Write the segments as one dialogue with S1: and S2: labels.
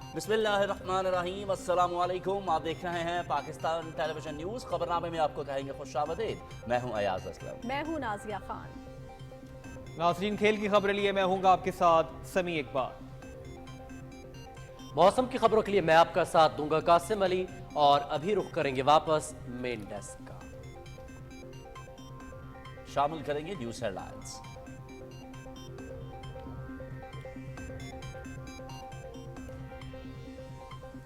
S1: बिस्मिल्लाहिर्रहमानिर्रहीम, अस्सलाम वालेकुम। आप देख रहे हैं पाकिस्तान टेलीविजन न्यूज़। खबरनामे में आपको कहेंगे खुशामदीद। मैं हूं अयाज असलम।
S2: मैं हूं नाजिया खान।
S3: नाज़रीन, खेल की खबरें लिए मैं हूंगा आपके साथ समी इकबाल।
S4: मौसम की खबरों के लिए मैं आपका साथ दूंगा कासिम अली। और अभी रुख करेंगे वापस मेन डेस्क का।
S1: शामिल करेंगे न्यूज़ हेडलाइंस।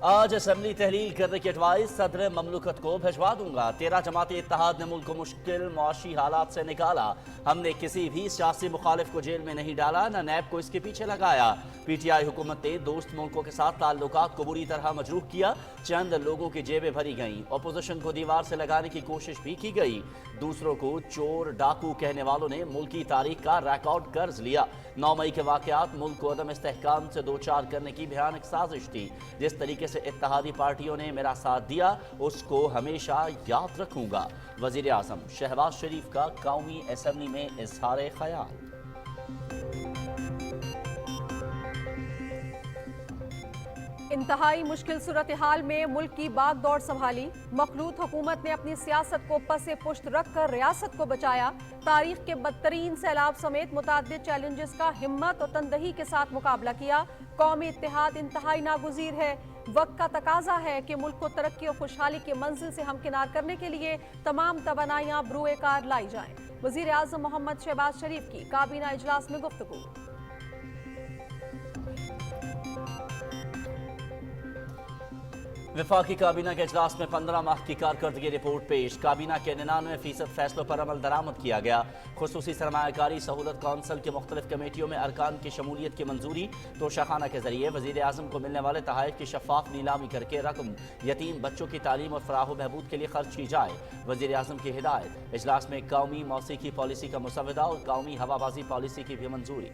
S1: आज असेंबली तहलील करने की एडवाइस सदर ममलुकत को भिजवा दूंगा। 13 जमाती इत्तेहाद ने मुल्क को मुश्किल मुआशी हालात से निकाला। हमने किसी भी सियासी मुखालिफ को जेल में नहीं डाला, न नैब को इसके पीछे लगाया। PTI हुकूमत ने दोस्त मुल्कों के साथ ताल्लुकात को बुरी तरह मजरूह किया। चंद लोगों की जेबें भरी गईं। अपोजिशन को दीवार से लगाने की कोशिश भी की गई। दूसरों को चोर डाकू कहने वालों ने मुल्क की तारीख का रिकॉर्ड कर्ज लिया। 9 मई के वाकयात मुल्क को अदम इस्तेहकाम से दो चार करने की भयानक साजिश थी। जिस तरीके से इत्तेहादी पार्टियों ने मेरा साथ दिया उसको हमेशा याद रखूंगा। वजीर आज़म शहबाज शरीफ का कौमी असेंबली में इजहार ख्याल।
S2: इंतहाई मुश्किल सूरत हाल में मुल्क की बाग दौड़ संभाली। मखलूत हुकूमत ने अपनी सियासत को पसे पुश्त रख कर रियासत को बचाया। तारीख के बदतरीन सैलाब समेत मुताद्दिद चैलेंजेस का हिम्मत और तंदही के साथ मुकाबला किया। कौमी इत्तेहाद इंतहाई नागुज़ीर है। वक्त का तकाजा है कि मुल्क को तरक्की और खुशहाली के मंजिल से हमकिनार करने के लिए तमाम तवानाइयां बरूए कार लाई जाएं। वजीर आज़म मोहम्मद शहबाज शरीफ की काबीना इजलास में गुफ्तगू।
S1: वफाकी काबीना के इजलास में 15 माह की कारकर्दगी रिपोर्ट पेश। काबीना के 99% फैसलों पर अमल दरामद किया गया। खुसूसी सरमायाकारी सहूलत कौंसिल की मुख्तलिफ कमेटियों में अरकान की शमूलियत की मंजूरी। तोशाखाना के जरिए वजीर आज़म को मिलने वाले तहाइफ की शफाफ नीलामी करके रकम यतीम बच्चों की तालीम और फराह बहबूद के लिए खर्च की जाए। वजीर आज़म की हिदायत। इजलास में कौमी मौसीकी पॉलिसी का मुसवदा और कौमी हवाबाजी पॉलिसी की भी मंजूरी।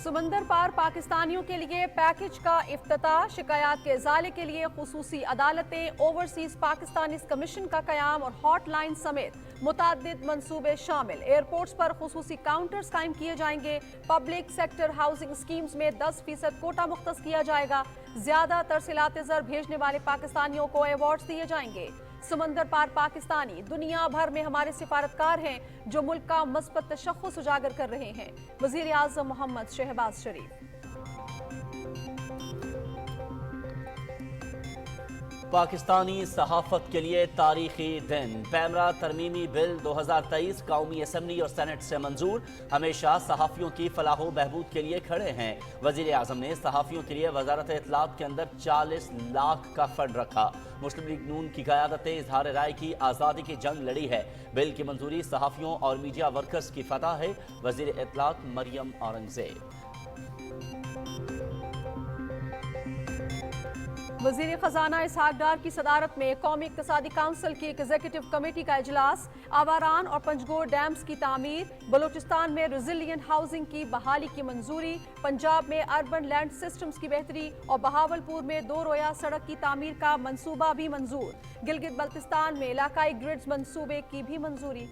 S2: समंदर पार पाकिस्तानियों के लिए पैकेज का इफ्तिताह। शिकायत के इजाले के लिए खुसूसी अदालतें, ओवरसीज पाकिस्तानीज कमीशन का कयाम और हॉटलाइन समेत मुताद्दिद मंसूबे शामिल। एयरपोर्ट्स पर खुसूसी काउंटर्स कायम किए जाएंगे। पब्लिक सेक्टर हाउसिंग स्कीम्स में 10% कोटा मुख्तस किया जाएगा। ज्यादा तरसीलात ज़र भेजने वाले पाकिस्तानियों को अवार्ड्स दिए जाएंगे। समंदर पार पाकिस्तानी दुनिया भर में हमारे सिफारतकार हैं जो मुल्क का मस्बत तशख्खुस उजागर कर रहे हैं। वजीर आज़म मोहम्मद शहबाज शरीफ।
S1: पाकिस्तानी सहाफत के लिए तारीखी दिन। पैमरा तरमीमी बिल 2023 कौमी असम्बली और सेनेट से मंजूर। हमेशा सहाफ़ियों की फलाह बहबूद के लिए खड़े हैं। वज़ीर आज़म ने सहाफ़ियों के लिए वजारत इत्तलात के अंदर 40 लाख का फंड रखा। मुस्लिम लीग नून की क़यादत इजहार राय की आज़ादी की जंग लड़ी है। बिल की मंजूरी सहाफ़ियों और मीडिया वर्कर्स की फतह है। वज़ीर इत्तलात मरियम औरंगज़ेब।
S2: वज़ीर ख़जाना इसहाक डार की सदारत में कौमी इक़्तिसादी काउंसिल की एग्जीक्यूटिव कमेटी का इजलास। आवारान और पंजगोर डैम्स की तामीर। बलूचिस्तान में रेजिलिएंट हाउसिंग की बहाली की मंजूरी। पंजाब में अर्बन लैंड सिस्टम्स की बेहतरी और बहावलपुर में 2 रोया सड़क की तामीर का मंसूबा भी मंजूर। गिलगित बल्तिस्तान में इलाकाई ग्रिड्स मंसूबे की भी मंजूरी।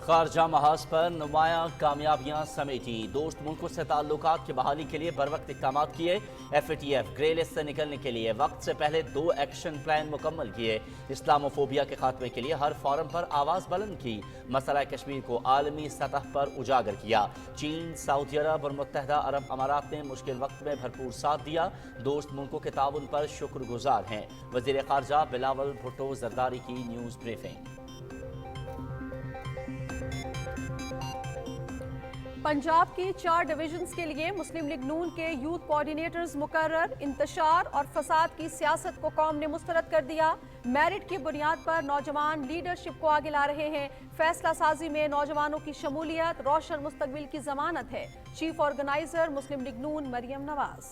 S1: खारजा महाज पर नुमायां कामयाबियां समेटी। दोस्त मुल्कों से ताल्लुकात की बहाली के लिए बरवक्त इक़दाम किए। FATF ग्रे लिस्ट से निकलने के लिए वक्त से पहले 2 एक्शन प्लान मुकम्मल किए। इस्लामोफोबिया के खात्मे के लिए हर फोरम पर आवाज़ बुलंद की। मसला कश्मीर को आलमी सतह पर उजागर किया। चीन, सऊदी अरब और मुत्तहदा अरब अमारात ने मुश्किल वक्त में भरपूर साथ दिया। दोस्त मुल्कों के ताउन पर शुक्रगुजार हैं। वज़ीर ख़ारजा बिलावल भुट्टो ज़रदारी की न्यूज़ ब्रीफिंग।
S2: पंजाब की 4 डिवीजन्स के लिए मुस्लिम लीग नून के यूथ कोऑर्डिनेटर्स मुकर्रर। इंतशार और फसाद की सियासत को कौम ने मुस्तरद कर दिया। मेरिट की बुनियाद पर नौजवान लीडरशिप को आगे ला रहे हैं। फैसला साजी में नौजवानों की शमूलियत रोशन मुस्तकबिल की जमानत है। Chief organiser Muslim League Noon Maryam Nawaz.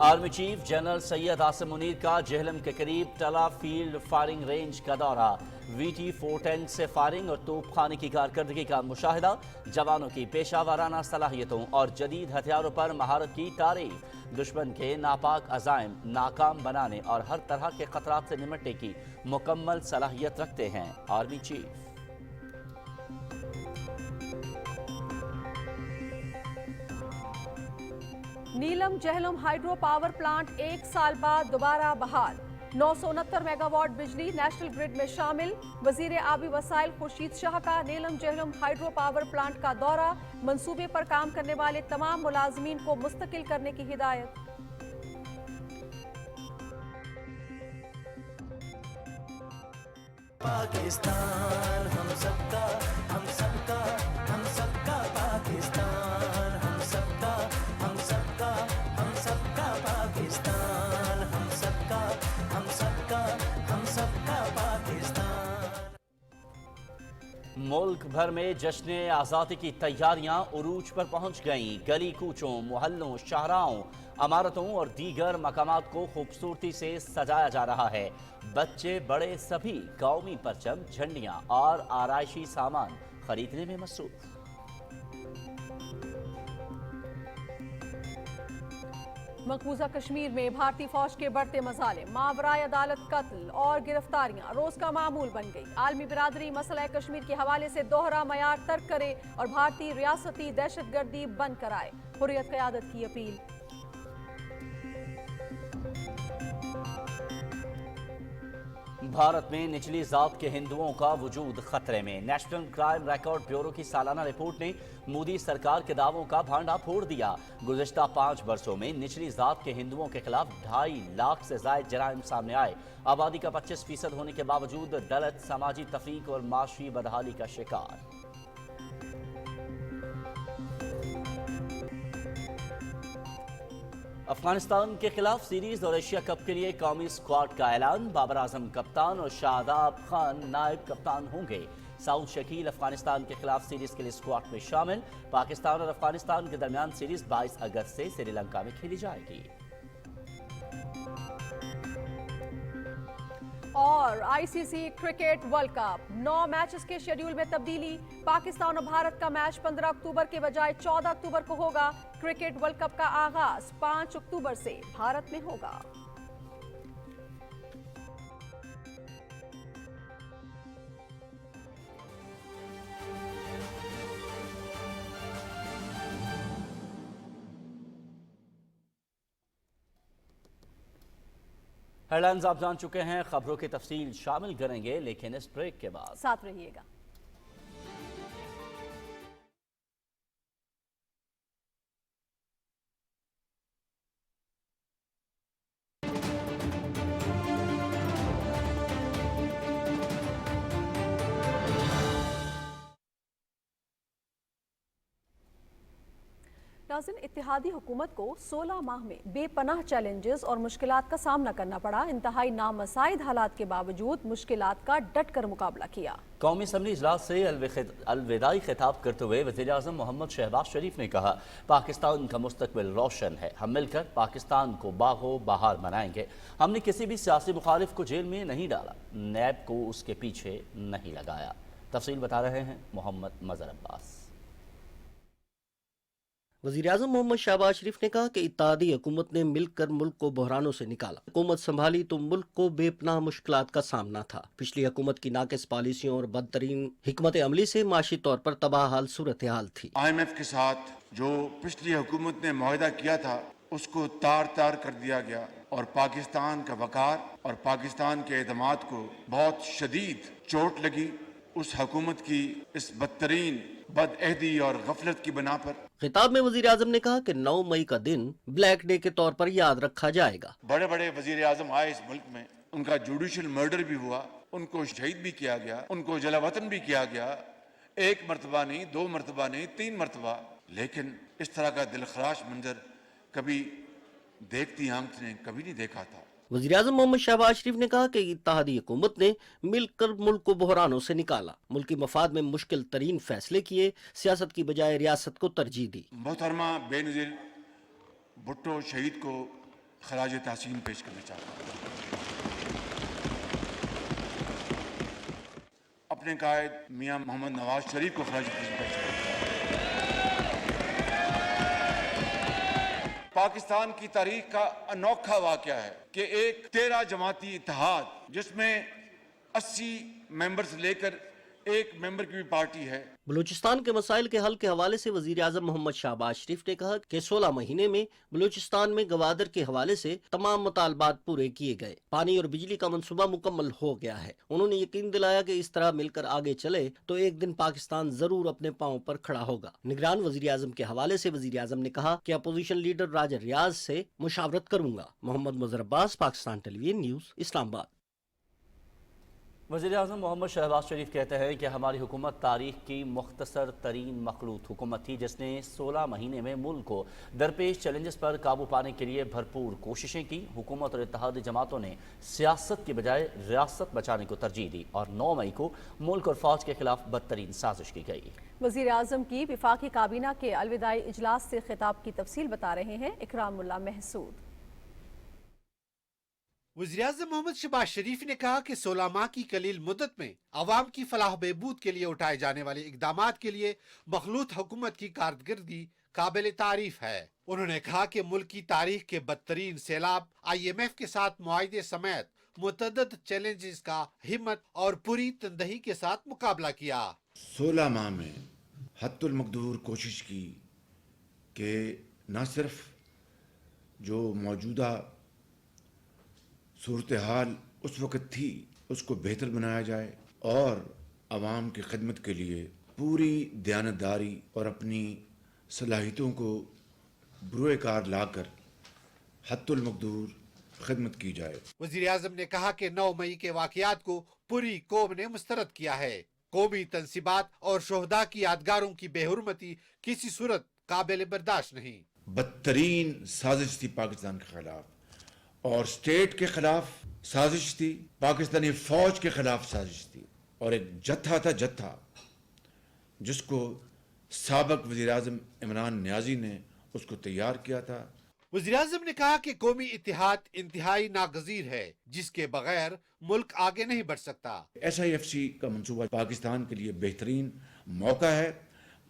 S1: Army chief general Syed Asim Munir का जेहलम के करीब टला फील्ड फायरिंग रेंज का दौरा। VT-410 से फायरिंग और तोप खाने की कारकर्दगी का मुशाहिदा, जवानों की पेशा वाराना सलाहियतों और जदीद हथियारों पर महारत की तारीफ, दुश्मन के नापाक अज़ाइम नाकाम बनाने और हर तरह के खतरात से निमटने की मुकम्मल सलाहियत रखते हैं आर्मी चीफ।
S2: नीलम जहलम हाइड्रो पावर प्लांट 1 साल बाद दोबारा बहाल, 969 मेगावाट बिजली नेशनल ग्रिड में शामिल। वजीर आबी वसाइल खुर्शीद शाह का नीलम जहलम हाइड्रो पावर प्लांट का दौरा, मंसूबे पर काम करने वाले तमाम मुलाजमीन को मुस्तकिल करने की हिदायत।
S5: पाकिस्तान हम सबका, हम सबका, हम सबका पाकिस्तान, हम सबका, हम सबका, हम सबका पाकिस्तान, हम सबका, हम सबका, हम सबका पाकिस्तान।
S1: मुल्क भर में जश्न आज़ादी की तैयारियां उरूज पर पहुंच गईं। गली कूचों, मोहल्लों, शाहराओं, इमारतों और दीगर मकामात को खूबसूरती से सजाया जा रहा है। बच्चे बड़े सभी कौमी परचम, झंडियां और आराइशी सामान खरीदने में मसरूफ।
S2: मकबूजा कश्मीर में भारतीय फौज के बढ़ते मसाले, मावराए अदालत कत्ल और गिरफ्तारियां रोज का मामूल बन गई। आलमी बिरादरी मसला कश्मीर के हवाले से दोहरा मयार तर्क करे और भारतीय रियासती दहशतगर्दी बंद कराए, हुर्रियत क़यादत की अपील।
S1: भारत में निचली जात के हिंदुओं का वजूद खतरे में, नेशनल क्राइम रिकॉर्ड ब्यूरो की सालाना रिपोर्ट ने मोदी सरकार के दावों का भांडा फोड़ दिया। गुज़िश्ता 5 वर्षों में निचली जात के हिंदुओं के खिलाफ 2.5 लाख से जायद जराइम सामने आए। आबादी का 25% होने के बावजूद दलित समाजी तफरीक और माशी बदहाली का शिकार। अफगानिस्तान के खिलाफ सीरीज और एशिया कप के लिए कौमी स्क्वाड का ऐलान, बाबर आजम कप्तान और शादाब खान नायब कप्तान होंगे। साउद शकील अफगानिस्तान के खिलाफ सीरीज के लिए स्क्वाड में शामिल। पाकिस्तान और अफगानिस्तान के दरमियान सीरीज 22 अगस्त से श्रीलंका में खेली जाएगी।
S2: और ICC cricket world cup 9 matches के शेड्यूल में तब्दीली, पाकिस्तान और भारत का मैच 15 अक्टूबर के बजाय 14 अक्टूबर को होगा। क्रिकेट वर्ल्ड कप का आगाज 5 अक्टूबर से भारत में होगा।
S1: हेडलाइंस आप जान चुके हैं, खबरों की तफसील शामिल करेंगे लेकिन इस ब्रेक के बाद।
S2: साथ रहिएगा। नाज़रीन, इत्तेहादी हुकूमत को 16 माह में बेपनाह चैलेंजेस और मुश्किलात का सामना करना पड़ा। इंतहाई नामसाइद हालात के बावजूद मुश्किलात का डट कर मुकाबला किया।
S1: कौमी असम्बली इजलास से अलविदाई खिताब करते हुए वज़ीर आज़म मोहम्मद शहबाज शरीफ ने कहा, पाकिस्तान का मुस्तकबिल रोशन है, हम मिलकर पाकिस्तान को बागो बहार बनाएंगे। हमने किसी भी सियासी मुखालिफ को जेल में नहीं डाला, नैब को उसके पीछे नहीं लगाया। तफसील बता रहे हैं मोहम्मद मज़हर अब्बास।
S6: वज़ीर-ए-आज़म मोहम्मद शहबाज शरीफ ने कहा कि इत्तेहादी हुकूमत ने मिलकर मुल्क को बहरानों से निकाला। हुकूमत संभाली तो मुल्क को बेपनाह मुश्किलात का सामना था। पिछली हुकूमत की नाक़िस पॉलिसियों और बदतरीन हिकमत अमली से माशी तौर पर तबाह हाल सूरत हाल थी।
S7: IMF के साथ जो पिछली हुकूमत ने मुआहदा किया था उसको तार तार कर दिया गया और पाकिस्तान का वकार और पाकिस्तान के एतमाद को बहुत शदीद चोट लगी। उस हुकूमत की इस बदतरीन बदअहदी और गफलत की बना पर
S6: खिताब में वज़ीर आज़म ने कहा कि 9 मई का दिन ब्लैक डे के तौर पर याद रखा जाएगा।
S7: बड़े बड़े वजीर आज़म आए इस मुल्क में, उनका जुडिशल मर्डर भी हुआ, उनको शहीद भी किया गया, उनको जलावतन भी किया गया, 1 मरतबा नहीं, 2 मरतबा नहीं, 3 मरतबा। लेकिन इस तरह का दिलखराश मंजर कभी देखती आंख ने कभी नहीं देखा था।
S6: वज़ीर आज़म मोहम्मद शहबाज शरीफ ने कहा कि इत्तेहादी हुकूमत ने मिलकर मुल्क को बहरानों से निकाला, मुल्क की मफाद में मुश्किल तरीन फैसले किए, सियासत की बजाय रियासत को तरजीह दी।
S7: मोहतरमा बेनज़ीर भुट्टो शहीद को खराज तहसीन पेश करना चाहता हूँ। अपने कायद मियां मोहम्मद नवाज शरीफ को खराज तहसीन पेश करता हूं। पाकिस्तान की तारीख का अनोखा वाकया है कि एक 13 जमाती इत्तेहाद जिसमें 80 मेंबर से लेकर एक मेंबर की भी पार्टी है।
S6: बलूचिस्तान के मसाइल के हल के हवाले से वजीर आजम मोहम्मद शहबाज शरीफ ने कहा कि 16 महीने में बलूचिस्तान में गवादर के हवाले से तमाम मुतालबात पूरे किए गए, पानी और बिजली का मंसूबा मुकम्मल हो गया है। उन्होंने यकीन दिलाया कि इस तरह मिलकर आगे चले तो एक दिन पाकिस्तान जरूर अपने पांव पर खड़ा होगा। निगरान वजीर आजम के हवाले से वजीर आजम ने कहा कि अपोजिशन लीडर राजा रियाज से मुशावरत करूंगा। Mohammad Muzar Abbas, Pakistan television news, Islamabad.
S1: वज़ीर आज़म मोहम्मद शहबाज शरीफ कहते हैं कि हमारी हुकूमत तारीख़ की मुख्तसर तरीन मखलूत हुकूमत थी जिसने 16 महीने में मुल्क को दरपेश चैलेंजेस पर काबू पाने के लिए भरपूर कोशिशें की। हुकूमत और इत्तेहादी जमातों ने सियासत की बजाय रियासत बचाने को तरजीह दी और 9 मई को मुल्क और फौज के खिलाफ बदतरीन साजिश की गई।
S2: वज़ीर आज़म की विफाकी काबीना के अलविदाई इजलास से खिताब की तफसील बता रहे हैं इकरामुल्लाह महसूद।
S8: वज़ीर-ए-आज़म मोहम्मद शहबाज शरीफ ने कहा कि 16 माह की कलील मुद्दत में अवाम की फलाह बहबूद के लिए उठाए जाने वाले इकदामात के लिए मखलूत हुकूमत की कारकर्दगी काबिल तारीफ है। उन्होंने कहा कि मुल्क की तारीख के बदतरीन सैलाब, IMF के साथ मुआहिदे समेत मुतअद्दिद चैलेंजेस का हिम्मत और पूरी तंदही के साथ मुकाबला किया।
S7: 16 माह में हद्दुल मक़दूर कोशिश की कि न सिर्फ जो मौजूदा सूरत हाल उस वक़्त थी उसको बेहतर बनाया जाए और आवाम की खिदमत के लिए पूरी दयानतदारी और अपनी सलाहियतों को बुरोए कार लाकर हद्दुल मक़दूर खिदमत की जाए।
S8: वज़ीर-ए-आज़म ने कहा कि 9 मई के वाक़यात को पूरी कौम ने मुस्तरद किया है। कौमी तंसीबात और शोहदा की यादगारों की बेहुरमती किसी सूरत काबिल बर्दाश्त नहीं।
S7: बदतरीन साजिश थी पाकिस्तान के खिलाफ और स्टेट के खिलाफ साजिश थी, पाकिस्तानी फौज के खिलाफ साजिश थी और एक जत्था जिसको साबिक वज़ीर आज़म इमरान नियाज़ी ने उसको तैयार किया था।
S8: वज़ीर-ए-आज़म ने कहा कि कौमी इत्तेहाद इंतहाई नागज़ीर है जिसके बगैर मुल्क आगे नहीं बढ़ सकता।
S7: SIFC का मंसूबा पाकिस्तान के लिए बेहतरीन मौका है,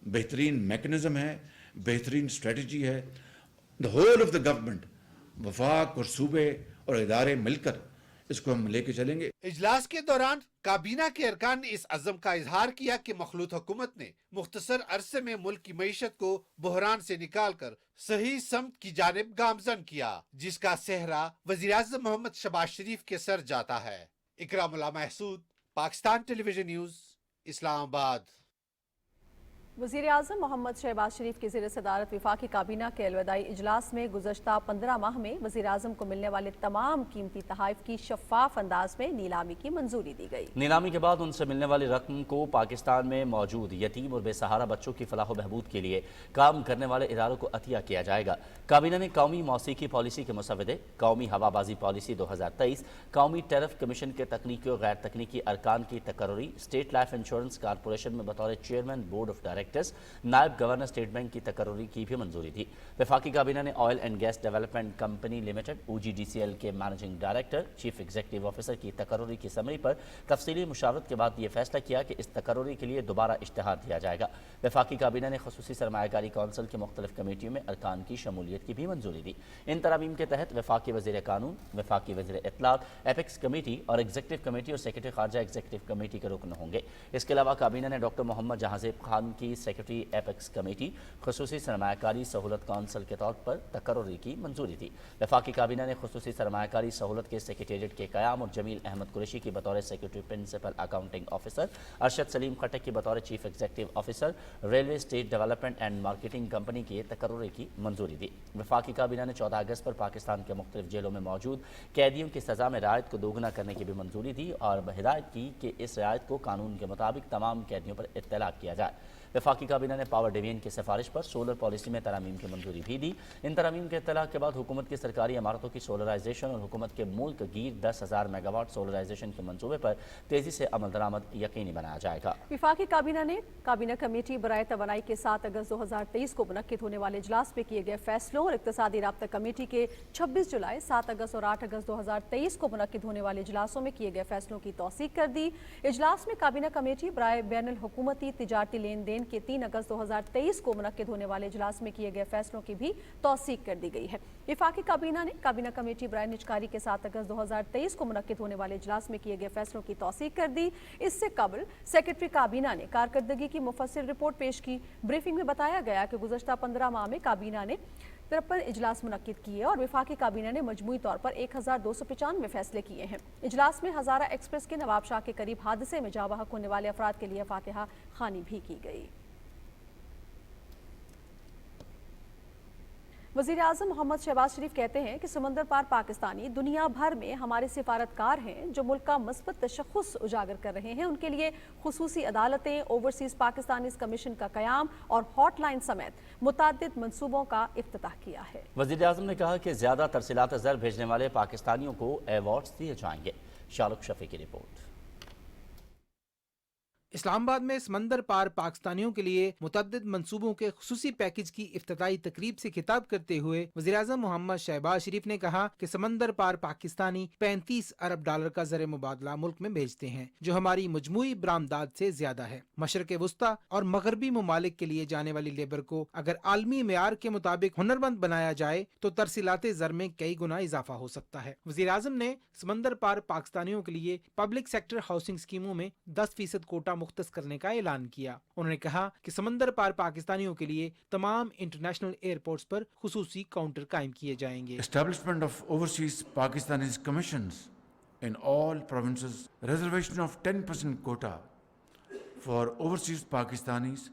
S7: बेहतरीन मैकेनिज्म है, बेहतरीन स्ट्रेटजी है। The whole of the government, वफाक और सूबे और इदारे मिलकर इसको हम लेके चलेंगे।
S8: इजलास के दौरान काबीना के अरकान ने इस अज़म का इजहार किया कि मखलूत हुकूमत ने मुख्तसर अरसे में मुल्क की मईशत को बहरान से निकाल कर सही समत की जानिब गामजन किया, जिसका सेहरा वज़ीर आज़म मोहम्मद शहबाज शरीफ के सर जाता है। Ikramullah Mehsud, Pakistan television news, Islamabad.
S2: वज़ीर आज़म मोहम्मद शहबाज शरीफ की ज़ेर सदारत वफाकी काबीना के अलविदाई इजलास में गुज़श्ता 15 माह में वज़ीर आज़म को मिलने वाले तमाम कीमती तोहफ़ की शफ़ाफ अंदाज में नीलामी की मंजूरी दी गई।
S1: नीलामी के बाद उनसे मिलने वाली रकम को पाकिस्तान में मौजूद यतीम और बेसहारा बच्चों की फलाह बहबूद के लिए काम करने वाले इदारों को अतिया किया जाएगा। काबीना ने कौमी मौसीकी पॉलिसी के मुसवदे, कौमी हवाबाजी पॉलिसी 2023, कौमी टैरिफ कमीशन के तकनीकी और गैर तकनीकी अरकान की तकर्री, स्टेट लाइफ इंश्योरेंस कारपोरेशन में बतौर चेयरमैन बोर्ड ऑफ डायरेक्टर्स नायब गवर्नर स्टेट बैंक की तकर्री की भी मंजूरी दी। वफाकी काबीना ने oil and gas development company limited OGDCL के managing director, chief executive officer की तकर्री की समरी पर तफसीली मुशावरत के बाद यह फैसला किया कि इस तकर्री के लिए दोबारा इश्तिहार दिया जाएगा। वफाकी काबीना ने खुसूसी सरमायाकारी कौंसिल की मुख्तलिफ कमेटियों में अरकान की शमूलियत की भी मंजूरी दी। इन तरामीम के तहत वफाकी वज़ीर कानून, वफाकी वज़ीर इत्तलात, एपेक्स कमेटी और एग्जीक्यूटिव कमेटी और सेक्रेटरी खारजा एग्जीक्यूटिव कमेटी के रुकन होंगे। इसके अलावा काबीना ने डॉक्टर मोहम्मद जहांजेब खान की सेक्रेटरी एपेक्स कमेटी, खुसूसी सरमायाकारी सहूलत कौंसिल के तौर पर तकर्री की मंजूरी दी। वफाकी काबीना ने खुसूसी सरमायाकारी सहूलत के सेक्रेटेरिएट के क़याम और जमील अहमद कुरैशी की बतौर secretary principal accounting officer, Arshad Saleem Khattak की बतौर chief executive officer, railway state development and marketing company की तकर्री की मंजूरी दी। वफाकी काबीना ने 14 अगस्त पर पाकिस्तान के मुख्तलिफ जेलों में मौजूद कैदियों की सज़ा में रियायत को दोगुना करने की भी मंजूरी दी और हिदायत की कि इस रियायत को कानून के मुताबिक तमाम कैदियों पर इत्तला किया जाए। वफाकी काबीना ने पावर डिवीजन की सिफारिश पर सोलर पॉलिसी में तरामीम की मंजूरी भी दी। इन तरामीम के इत्तलाक के बाद हुकूमत की सरकारी इमारतों की सोलराइजेशन और हुकूमत के मुल्क गिर 10,000 मेगावाट सोलराइजेशन के मंसूबे पर तेजी से अमल दरामद यकीनी बनाया जाएगा।
S2: वफाकी काबीना ने काबीना कमेटी बराए तवानाई के 7 अगस्त 2023 को मुनक्किद होने वाले इजलास में किए गए फैसलों और इक्तसादी राब्ता कमेटी के 26 जुलाई, 7 अगस्त और 8 अगस्त 2023 को मुनक्किद होने वाले इजलासों में किए गए फैसलों की तौसीक कर दी। इजलास में काबीना कमेटी बराए बैनुल हुकूमती तिजारती लेन देन के 3 अगस्त 2023 को मुनक्किद होने वाले इजलास में किए गए फैसलों की भी तौसीक कर दी गई है। वफाकी काबीना ने काबीना कमेटी बराए निजकारी के 7 अगस्त 2023 को मुनक्किद होने वाले इजलास में किए गए फैसलों की तौसीक कर दी। इससे कबल सेक्रेटरी काबीना ने कारकर्दगी की मुफस्सिल रिपोर्ट पेश की। ब्रीफिंग में बताया गया कि गुज़श्ता 15 माह में काबीना ने 53 इजलास मुनक्किद किए और वफाकी काबीना ने मजमूई तौर पर 1295 फैसले किए हैं। इजलास में हज़ारा एक्सप्रेस के नवाब शाह के करीब हादसे में जाँ बहक होने वाले अफराद के लिए फातिहा खानी भी की गई। वज़ीर आज़म मोहम्मद शहबाज शरीफ कहते हैं कि समंदर पार पाकिस्तानी दुनिया भर में हमारे सिफारतकार हैं जो मुल्क का मस्बत तशख़्ख़ुस उजागर कर रहे हैं। उनके लिए खुसूसी अदालतें, ओवरसीज़ पाकिस्तानी कमीशन का क़याम और हॉटलाइन समेत मुतअद्दिद मनसूबों का इफ्तिताह किया है।
S1: वज़ीर आज़म ने कहा कि ज़्यादा तरसीलात ज़र भेजने वाले पाकिस्तानियों को एवॉर्ड्स दिए जाएंगे। शाहरुख शफी की रिपोर्ट।
S9: इस्लामाबाद में समंदर पार पाकिस्तानियों के लिए मुतअद्दिद मंसूबों के खुसूसी पैकेज की इफ्तिताई तकरीब से खिताब करते हुए वज़ीर आज़म मोहम्मद शहबाज शरीफ ने कहा कि समंदर पार पाकिस्तानी 35 अरब डॉलर का ज़र मुबादला मुल्क में भेजते हैं, जो हमारी मजमूई बरामदात से ज्यादा है। मशरक़ वस्ता और मगरबी ममालिक के लिए जाने वाली लेबर को अगर आलमी मेयार के मुताबिक हुनरमंद बनाया जाए तो तरसीलात ज़र में कई गुना इजाफा हो सकता है। वज़ीर आज़म ने समंदर पार पाकिस्तानियों के लिए पब्लिक सेक्टर हाउसिंग स्कीमों में 10% कोटा मुख्तस करने का ऐलान किया। उन्होंने कहा कि समंदर पार पाकिस्तानियों के लिए तमाम इंटरनेशनल एयरपोर्ट्स पर खुसूसी काउंटर कायम किए जाएंगे।
S7: Establishment of overseas Pakistanis commissions in all provinces, reservation of 10% quota for overseas Pakistanis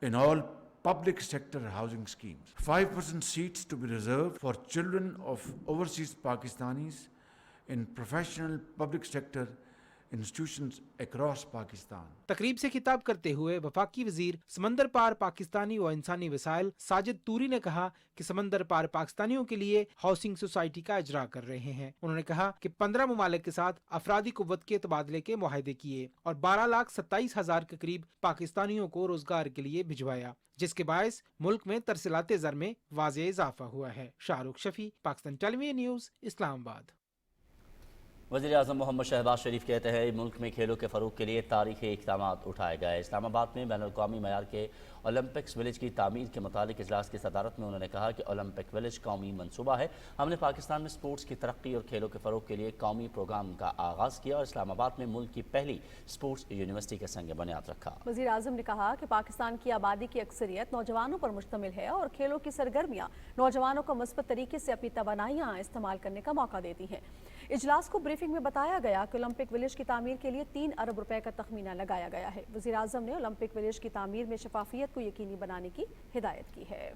S7: in all public sector housing schemes, 5% seats to be reserved for children of overseas Pakistanis in professional public sector institutions across Pakistan.
S9: तकरीब से खिताब करते हुए वफाकी वजीर समंदर पार पाकिस्तानी व इंसानी वसाइल साजिद तूरी ने कहा कि समंदर पार पाकिस्तानियों के लिए हाउसिंग सोसाइटी का इजरा कर रहे हैं। उन्होंने कहा कि 15 ममालिक के साथ अफरादी कुव्वत के तबादले के मुआहदे किए और 12,27,000 के करीब पाकिस्तानियों को रोजगार के लिए भिजवाया, जिसके बायस मुल्क में तरसीलात ज़र में वाज़ेह इजाफा हुआ है। Shahrukh Shafi, Pakistan television news, Islamabad.
S1: वज़ीर आज़म मोहम्मद शहबाज शरीफ कहते हैं मुल्क में खेलों के फ़रोग़ के लिए तारीख़ी इक़दाम उठाए गए। इस्लामाबाद में बैनुल-अक़वामी मयार के ओलंपिक्स विलेज की तामीर के मुतालिक इजलास की सदारत में उन्होंने कहा कि ओलंपिक विलेज कौमी मनसूबा है। हमने पाकिस्तान में स्पोर्ट्स की तरक्की और खेलों के फ़रोग़ के लिए कौमी प्रोग्राम का आगाज़ किया और इस्लामाबाद में मुल्क की पहली स्पोर्ट्स यूनिवर्सिटी के संग बुनियाद रखा।
S2: वज़ीर आज़म ने कहा कि पाकिस्तान की आबादी की अक्सरियत नौजवानों पर मुश्तमिल है और खेलों की सरगर्मियाँ नौजवानों को मुस्बत तरीके से अपनी तवानाइयाँ इस्तेमाल करने का मौका देती हैं। इजलास को ब्रीफिंग में बताया गया कि ओलंपिक विलेज की तामीर के लिए 3 अरब रुपए का तखमीना लगाया गया है। वज़ीर आज़म ने ओलंपिक विलेज की तामीर में शफाफियत को यकीनी बनाने की हिदायत की है।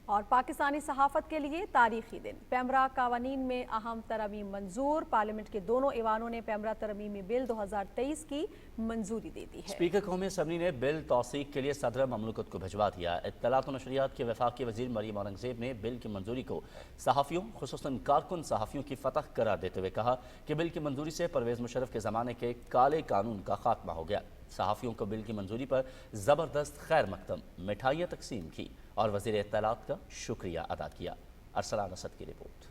S2: और पाकिस्तानी सहाफ़त के लिए तारीखी दिन, पैमरा कावानीन में अहम तरमीम मंजूर। पार्लियामेंट के दोनों ऐवानों ने पैमरा तरमीमी बिल 2023 की मंजूरी दे दी है।
S1: स्पीकर कौमी असम्बली ने बिल तौसीक के लिए सदर ममलकत को भिजवा दिया। इत्तलात व नशरियात के वफाकी वज़ीर मरीम औरंगज़ेब ने बिल की मंजूरी को सहाफ़ियों ख़ुसूसन कारकुन सहाफ़ियों की फतह करार देते हुए कहा कि बिल की मंजूरी से परवेज़ मुशर्रफ के ज़माने के काले कानून का खात्मा हो गया। सहाफ़ियों को बिल की मंजूरी पर ज़बरदस्त खैर मकदम मिठाइयाँ तकसीम की और वज़ीर इत्तलात का शुक्रिया अदा किया। अरसलान असद की रिपोर्ट।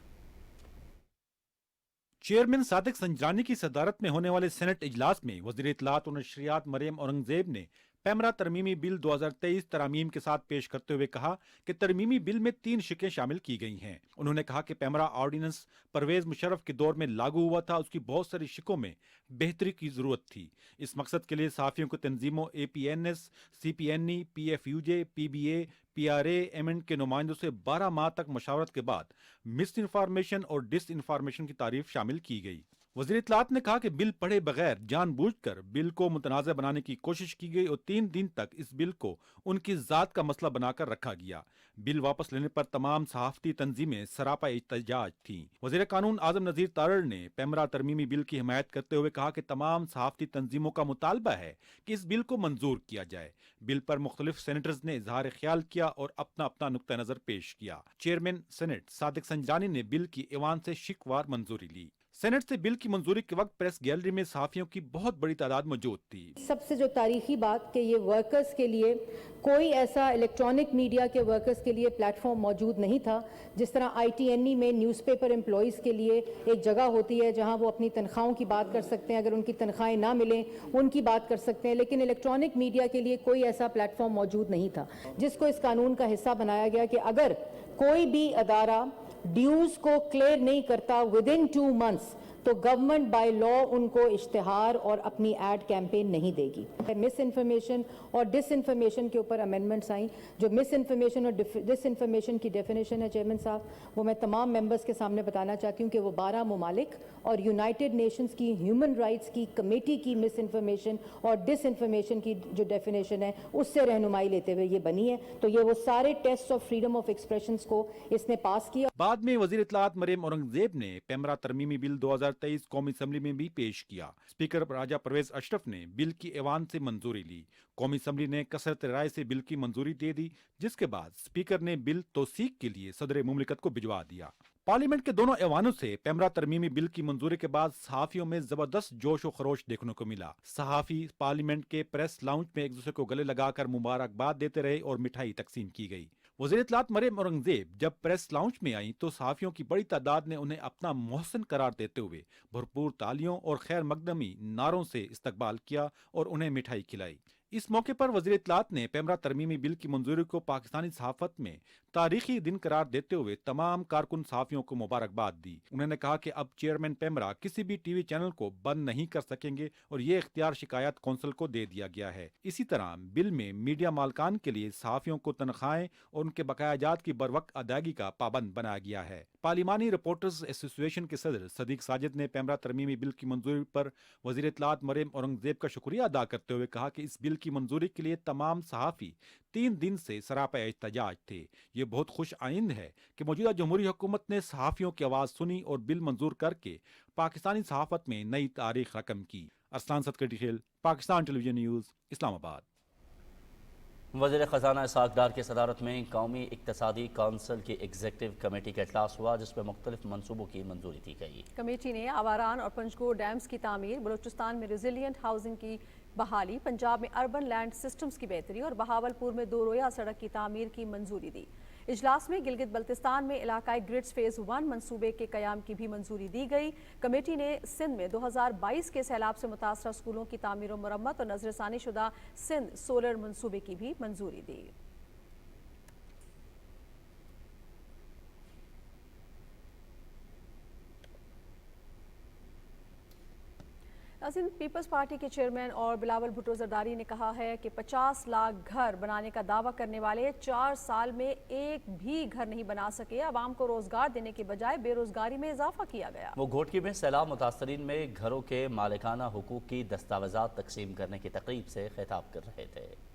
S10: चेयरमैन सादिक संजरानी की सदारत में होने वाले सेनेट इजलास में वज़ीर इत्तलात और नशरियात मरीम औरंगज़ेब ने पैमरा तरमीमी बिल 2023 तरमीम के साथ पेश करते हुए कहा कि तरमीमी बिल में 3 शिकें शामिल की गई हैं। उन्होंने कहा कि पैमरा ऑर्डिनेंस परवेज मुशर्रफ के दौर में लागू हुआ था, उसकी बहुत सारी शिकों में बेहतरी की ज़रूरत थी। इस मकसद के लिए सहाफ़ियों को तंजीमों APNS, CPNE, PFUJ, PBA, PRA, MN के नुमाइंदों से 12 माह तक मशावरत के बाद मिस इन्फॉर्मेशन और डिस इन्फॉर्मेशन की तारीफ शामिल की गई। वज़ीर इत्तलात ने कहा कि बिल पढ़े बगैर जानबूझकर बिल को मुतनाज़ बनाने की कोशिश की गई और 3 दिन तक इस बिल को उनकी ज़ात का मसला बनाकर रखा गया। बिल वापस लेने पर तमाम सहाफ़ती तंजीमें सरापा एहतजाज थीं। वज़ीर कानून आज़म नज़ीर तारड़ ने पैमरा तरमीमी बिल की हिमायत करते हुए कहा कि तमाम सहाफ़ती तंजीमों का मुतालबा है कि इस बिल को मंजूर किया जाए। बिल पर मुख्तलिफ सेनेटर्स ने इजहार ख्याल किया और अपना अपना नुक्ता नज़र पेश किया। चेयरमैन सेनेट सादिक संजरानी ने बिल की ऐवान से शिकवार मंजूरी ली। सेनेट से बिल की मंजूरी के वक्त प्रेस गैलरी में सहाफियों की बहुत बड़ी तादाद मौजूद थी।
S11: सबसे जो तारीखी बात कि ये वर्कर्स के लिए कोई ऐसा इलेक्ट्रॉनिक मीडिया के वर्कर्स के लिए प्लेटफॉर्म मौजूद नहीं था। जिस तरह ITNE में न्यूज़पेपर एम्प्लॉइज़ के लिए एक जगह होती है जहां वो अपनी तनख्वाहों की बात कर सकते हैं, अगर उनकी तनख्वाहें ना मिलें उनकी बात कर सकते हैं, लेकिन इलेक्ट्रॉनिक मीडिया के लिए कोई ऐसा प्लेटफॉर्म मौजूद नहीं था, जिसको इस कानून का हिस्सा बनाया गया कि अगर कोई भी अदारा ड्यूज को क्लियर नहीं करता विदिन 2 मंथ्स तो गवर्नमेंट बाय लॉ उनको इश्तिहार और अपनी एड कैंपेन नहीं देगी। मिस इन्फॉर्मेशन और डिस इन्फॉर्मेशन के ऊपर अमेंडमेंट्स आई। जो मिस इन्फॉर्मेशन और डिस इन्फॉर्मेशन की डेफिनेशन है चेयरमैन साहब, वो मैं तमाम मेंबर्स के सामने बताना चाहती हूँ कि वो 12 ममालिक और यूनाइटेड नेशंस की ह्यूमन राइट्स की कमेटी की मिस इन्फॉर्मेशन और डिस इन्फॉर्मेशन की जो डेफिनेशन है उससे रहनुमाई लेते हुए ये बनी है। तो ये वो सारे test of freedom of expression को इसने पास किया।
S10: बाद में वज़ीर इत्तलात मरियम औरंगजेब ने पैमरा तरमीमी बिल 2023 कौमी असम्बली में भी पेश किया। स्पीकर राजा परवेज अशरफ ने बिल की ऐवान से मंजूरी ली। कौमी असम्बली ने कसरत राय से बिल की मंजूरी दे दी, जिसके बाद स्पीकर ने बिल तौसीक के लिए सदर मुमलिकत को भिजवा दिया। पार्लियामेंट के दोनों ऐवानों से पैमरा तरमीमी बिल की मंजूरी के बाद सहाफियों में जबरदस्त जोश और खरोश देखने को मिला। सहाफी पार्लियामेंट के प्रेस लाउंज में एक दूसरे को गले लगाकर मुबारकबाद देते रहे और मिठाई तकसीम की गई। वज़ीर इत्तलात मरियम औरंगजेब जब प्रेस लाउंज में आई तो सहाफियों की बड़ी तादाद ने उन्हें अपना मोहसिन करार देते हुए भरपूर तालियों और खैर मकदमी नारों से इस्तकबाल किया और उन्हें मिठाई खिलाई। इस मौके पर वज़ीर इत्तलात ने पैमरा तरमीमी बिल की मंजूरी को पाकिस्तानी सहाफत में तारीखी दिन करार देते हुए तमाम कारकुन सहाफियों को मुबारकबाद दी। उन्होंने कहा कि अब चेयरमैन पैमरा किसी भी टीवी चैनल को बंद नहीं कर सकेंगे और ये इख्तियार शिकायत कौंसिल को दे दिया गया है। इसी तरह बिल में मीडिया मालकान के लिए सहाफियों को तनख्वाहें और उनके बकायाजात की बरवक्त अदायगी का पाबंद बनाया गया है। पार्लिमानी रिपोर्टर्स एसोसिएशन के सदर सदीक साजिद ने पैमरा तरमीमी बिल की मंजूरी पर वज़ीर इत्तलात मरियम औरंगजेब का शुक्रिया अदा करते हुए कहा कि इस बिल की मंजूरी के लिए तमाम सहाफ़ी 3 दिन से सरापा एहतजाज थे। ये बहुत खुश आइंद है कि मौजूदा जमहूरी हुकूमत ने सहाफ़ियों की आवाज़ सुनी और बिल मंजूर करके पाकिस्तानी सहाफ़त में नई तारीख रकम की। अरसलान सदकटी खेल, पाकिस्तान टेलीविजन न्यूज़, इस्लामाबाद।
S1: वज़ीर ख़जाना इसहाक़ डार की सदारत में कौमी इक़्तिसादी कौंसिल की एग्जीक्यूटिव कमेटी का इजलास हुआ, जिसमें मुख्तलिफ मनसूबों की मंजूरी दी गई।
S2: कमेटी ने आवारान और पंजगोर डैम्स की तामीर, बलूचिस्तान में रेजिलियंट हाउसिंग की बहाली, पंजाब में अर्बन लैंड सिस्टम्स की बेहतरी और बहावलपुर में 2 रोया सड़क की तामीर की मंजूरी दी। इजलास में गिलगित बल्तिस्तान में इलाकाई ग्रिड्स फेज़ 1 मंसूबे के क़याम की भी मंजूरी दी गई। कमेटी ने सिंध में 2022 के सैलाब से मुतासरा स्कूलों की तामीर और मरम्मत और नजरसानी शुदा सिंध सोलर मंसूबे की भी मंजूरी दी। नाज़रीन, पीपल्स पार्टी के चेयरमैन और बिलावल भुट्टो जरदारी ने कहा है कि 50 लाख घर बनाने का दावा करने वाले 4 साल में एक भी घर नहीं बना सके। आवाम को रोजगार देने के बजाय बेरोजगारी में इजाफा किया गया।
S1: वो घोटकी में सैलाब मुतासरीन में घरों के मालिकाना हुकूक की दस्तावेजात तकसीम करने की तकरीब से खिताब कर रहे थे।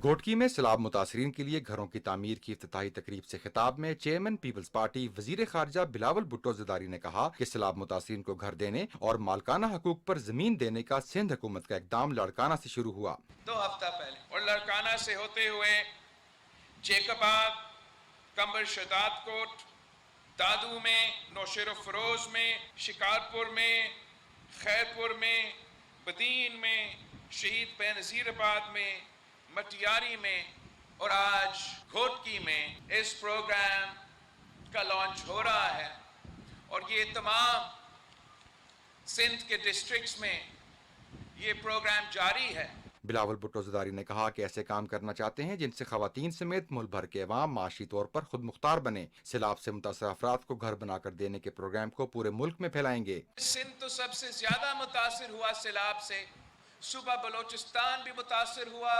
S12: घोटकी में सैलाब मुतासरीन के लिए घरों की तामीर की इफ्तिताही तकरीब से खिताब में चेयरमैन पीपल्स पार्टी वजीर खारजा बिलावल भुट्टो जरदारी ने कहा कि सैलाब मुतासरीन को घर देने और मालकाना हकूक पर जमीन देने का सिंध हुकूमत का इकदाम लड़काना से शुरू हुआ।
S13: 2 हफ्ता पहले और लड़काना से होते हुए जेकबाद, कंबर शदात कोट, दादू में, नौशेर फरोज में, शिकारपुर में, खैरपुर में, बदीन में, शहीद बेनज़ीराबाद में, मटियारी में और आज घोटकी में इस प्रोग्राम का लॉन्च हो रहा है और ये तमाम सिंध के डिस्ट्रिक्ट्स में ये प्रोग्राम जारी है।
S12: बिलावल भुट्टो जरदारी ने कहा कि ऐसे काम करना चाहते हैं जिनसे खवातीन समेत मुल्क भर के अवाम माशी तौर पर खुद मुख्तार बने। सैलाब से मुतासर अफराद को घर बनाकर देने के प्रोग्राम को पूरे मुल्क में फैलाएंगे।
S13: सिंध तो सबसे ज्यादा मुतासर हुआ सैलाब से, सूबा बलोचिस्तान भी मुतासर हुआ,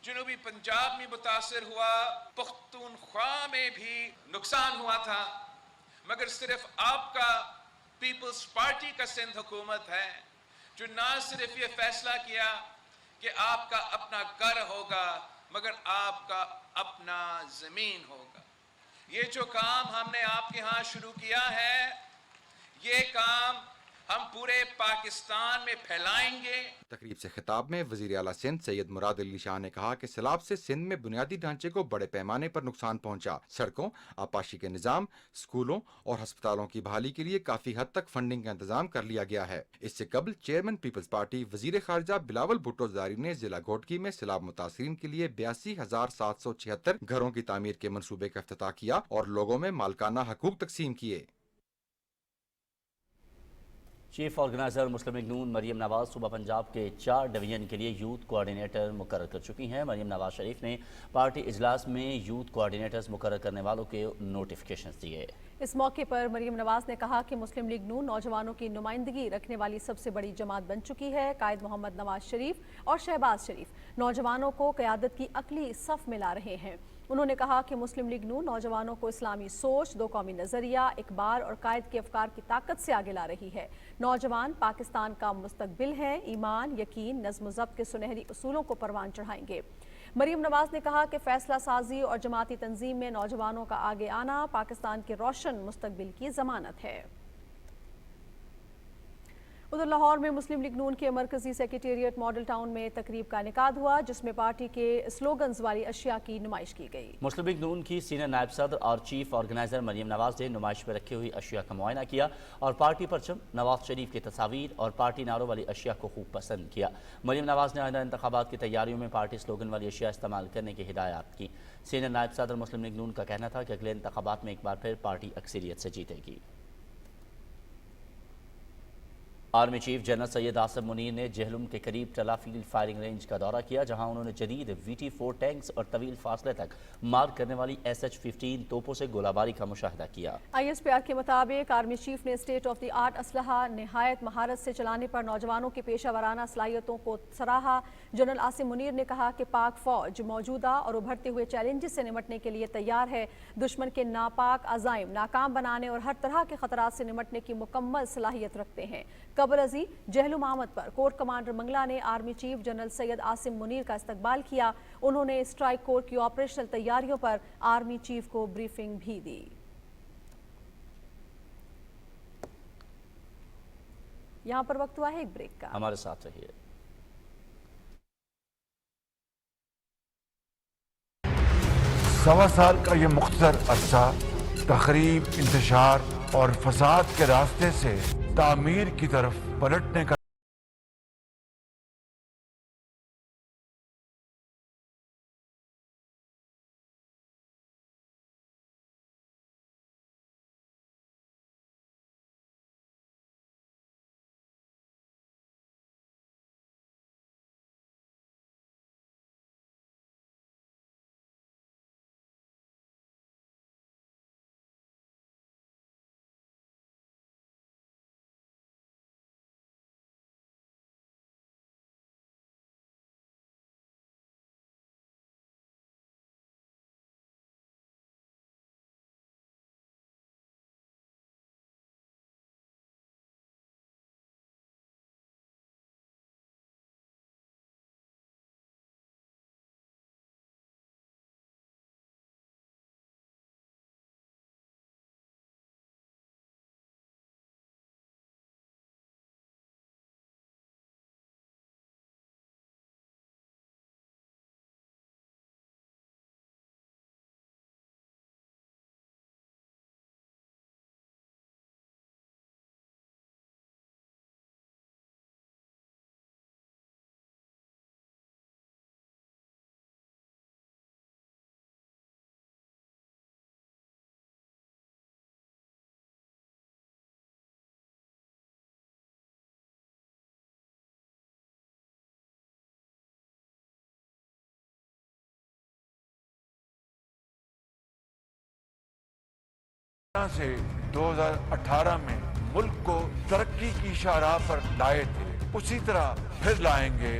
S13: जनूबी पंजाब में मुतासर हुआ, पख्तूनख्वा में भी नुकसान हुआ था, मगर सिर्फ आपका پیپلز پارٹی کا سندھ حکومت ہے جو نہ صرف یہ فیصلہ کیا کہ آپ کا اپنا گھر ہوگا مگر آپ کا اپنا زمین ہوگا. یہ جو کام ہم نے آپ کے ہاں شروع کیا ہے یہ کام ہم پورے پاکستان میں پھیلائیں گے.
S12: تقریب سے خطاب میں وزیر اعلیٰ سندھ سید مراد علی شاہ نے کہا کہ سیلاب سے سندھ میں بنیادی ڈھانچے کو بڑے پیمانے پر نقصان پہنچا. سڑکوں، آبپاشی کے نظام، اسکولوں اور ہسپتالوں کی بحالی کے لیے کافی حد تک فنڈنگ کا انتظام کر لیا گیا ہے. اس سے قبل چیئرمین پیپلز پارٹی وزیر خارجہ بلاول بھٹو زرداری نے ضلع گھوٹکی میں سیلاب متاثرین کے لیے 82,776 گھروں کی تعمیر کے منصوبے کا افتتاح کیا اور لوگوں میں مالکانہ حقوق تقسیم کیے.
S1: چیف آرگنائزر مسلم لیگ نون مریم نواز صوبہ پنجاب کے 4 ڈویژن کے لیے یوتھ کوآرڈینیٹر مقرر کر چکی ہیں. مریم نواز شریف نے پارٹی اجلاس میں یوتھ کوآرڈینیٹرز مقرر کرنے والوں کے نوٹیفیکیشنز دیے.
S2: اس موقع پر مریم نواز نے کہا کہ مسلم لیگ نون نوجوانوں کی نمائندگی رکھنے والی سب سے بڑی جماعت بن چکی ہے. قائد محمد نواز شریف اور شہباز شریف نوجوانوں کو قیادت کی عقلی صف میں لا رہے ہیں. انہوں نے کہا کہ مسلم لیگ نون نوجوانوں کو اسلامی سوچ، 2 قومی نظریہ، اقبال اور قائد کے افکار کی طاقت سے آگے لا رہی ہے. نوجوان پاکستان کا مستقبل ہیں، ایمان، یقین، نظم و ضبط کے سنہری اصولوں کو پروان چڑھائیں گے. مریم نواز نے کہا کہ فیصلہ سازی اور جماعتی تنظیم میں نوجوانوں کا آگے آنا پاکستان کے روشن مستقبل کی ضمانت ہے. ادھر لاہور میں مسلم لیگ نون کے مرکزی سیکریٹریٹ ماڈل ٹاؤن میں تقریب کا انعقاد ہوا جس میں پارٹی کے سلوگنز والی اشیاء کی نمائش کی گئی.
S1: مسلم لیگ نون کی سینئر نائب صدر اور چیف آرگنائزر مریم نواز نے نمائش میں رکھی ہوئی اشیاء کا معائنہ کیا اور پارٹی پرچم، نواز شریف کی تصاویر اور پارٹی نعروں والی اشیاء کو خوب پسند کیا. مریم نواز نے آئندہ انتخابات کی تیاریوں میں پارٹی سلوگن والی اشیاء استعمال کرنے کی ہدایات کی. سینئر نائب صدر مسلم لیگ نون کا کہنا تھا کہ اگلے انتخابات میں ایک بار پھر پارٹی اکثریت سے جیتے گی. آرمی چیف جنرل سید آصم منیر نے جہلم کے قریب ٹلا فیلڈ فائرنگ رینج کا دورہ کیا جہاں انہوں نے جدید VT4 ٹینکس اور طویل فاصلے تک مار کرنے والی SH-15 توپوں سے گولہ باری کا مشاہدہ کیا.
S2: ISPR کے مطابق آرمی چیف نے اسٹیٹ آف دی آرٹ اسلحہ نہایت مہارت سے چلانے پر نوجوانوں کی پیشہ ورانہ صلاحیتوں کو سراہا. جنرل آصم منیر نے کہا کہ پاک فوج موجودہ اور ابھرتے ہوئے چیلنجز سے نمٹنے کے لیے تیار ہے. دشمن کے ناپاک عزائم ناکام بنانے اور ہر طرح کے خطرات سے نمٹنے کی مکمل صلاحیت رکھتے ہیں. قبل ازیں جہلم آمد پر کور کمانڈر منگلا نے آرمی چیف جنرل سید آصم منیر کا استقبال کیا. انہوں نے اسٹرائک کور کی آپریشنل تیاریوں پر آرمی چیف کو بریفنگ بھی دی. یہاں پر وقت ہوا ہے ایک بریک کا.
S1: ہمارے ساتھ رہیے.
S7: سوا سال کا یہ مختصر عرصہ تخریب، انتشار اور فساد کے راستے سے تعمیر کی طرف پلٹنے کا سے 2018 میں ملک کو ترقی کی شاہراہ پر لائے تھے اسی طرح پھر لائیں گے.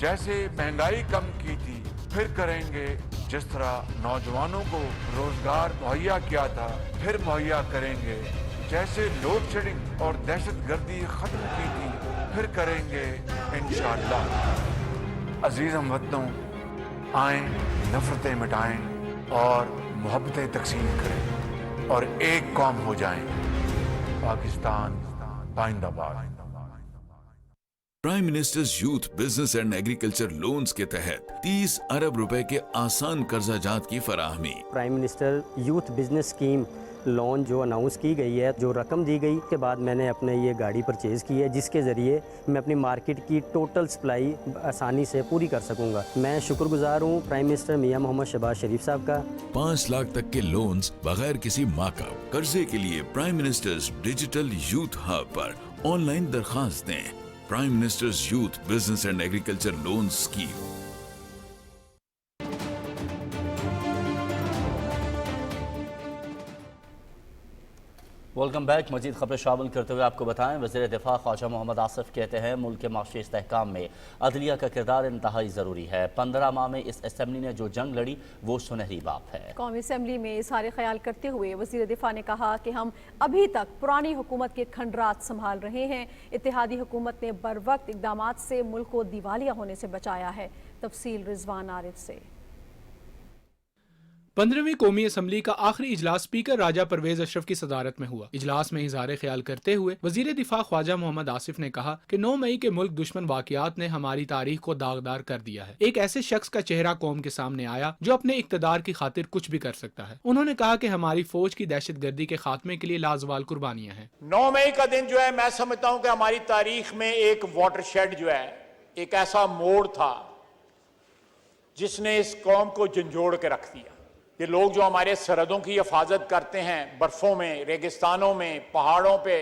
S7: جیسے مہنگائی کم کی تھی پھر کریں گے. جس طرح نوجوانوں کو روزگار مہیا کیا تھا پھر مہیا کریں گے. जैसे लोड शेडिंग और दहशत गर्दी खत्म की थी फिर करेंगे इंशाअल्लाह। अजीज हमवतनों, आए नफरतें मिटाएं और मोहब्बतें तकसीम करें और एक कौम हो जाएं। पाकिस्तान जिंदाबाद।
S14: Prime minister's youth business and agriculture loans के तहत 30 अरब रुपए के आसान कर्जा जात की फराहमी।
S15: Prime minister youth business scheme loan जो अनाउंस की गई है, जो रकम दी गई के बाद मैंने अपने ये गाड़ी परचेज़ की है, जिसके ज़रिए मैं अपनी मार्केट की टोटल सप्लाई आसानी से पूरी कर सकूंगा। मैं शुक्रगुजार हूँ प्राइम मिनिस्टर मियां मोहम्मद शहबाज शरीफ साहब का।
S14: 5 लाख तक के लोन्स बगैर किसी मार्कअप। कर्जे के लिए prime minister's digital youth hub पर ऑनलाइन दरखास्त दें। Prime minister's youth business and agriculture loan scheme.
S1: Welcome back. मजीद खबरें शामिल करते हुए आपको बताएं, वज़ीर दिफा ख्वाजा मोहम्मद आसिफ कहते हैं मुल्क के माशी इस्तेहकाम में अदलिया का किरदार इंतहाई ज़रूरी है। 15 माह में इस असम्बली ने जो जंग लड़ी वो सुनहरी बात है।
S2: कौमी असम्बली में इज़हार ख्याल करते हुए वज़ीर दिफा ने कहा कि हम अभी तक पुरानी हुकूमत के खंडरात संभाल रहे हैं। इत्तेहादी हुकूमत ने बर वक्त इक़दामात से मुल्क को दिवालिया होने से बचाया है। तफसील रिजवान आरिफ से।
S16: 15वीं कौमी असम्बली का आखिरी इजलास स्पीकर राजा परवेज अशरफ की सदारत में हुआ। इजलास में इज़हार ख्याल करते हुए वजीर दिफा ख्वाजा मोहम्मद आसिफ ने कहा कि 9 मई के मुल्क दुश्मन वाक़यात ने हमारी तारीख को दागदार कर दिया है। एक ऐसे शख्स का चेहरा कौम के सामने आया जो अपने इक़्तिदार की खातिर कुछ भी कर सकता है। उन्होंने कहा कि हमारी फौज की दहशत गर्दी के खात्मे के लिए लाजवाल कुर्बानियाँ हैं।
S17: 9 मई का दिन जो है, मैं समझता हूँ कि हमारी तारीख में एक वाटरशेड जो है, एक ऐसा मोड़ था जिसने इस कौम को झंझोड़ के रख दिया। ये लोग जो हमारे सरहदों की हिफाजत करते हैं, बर्फों में, रेगिस्तानों में, पहाड़ों पे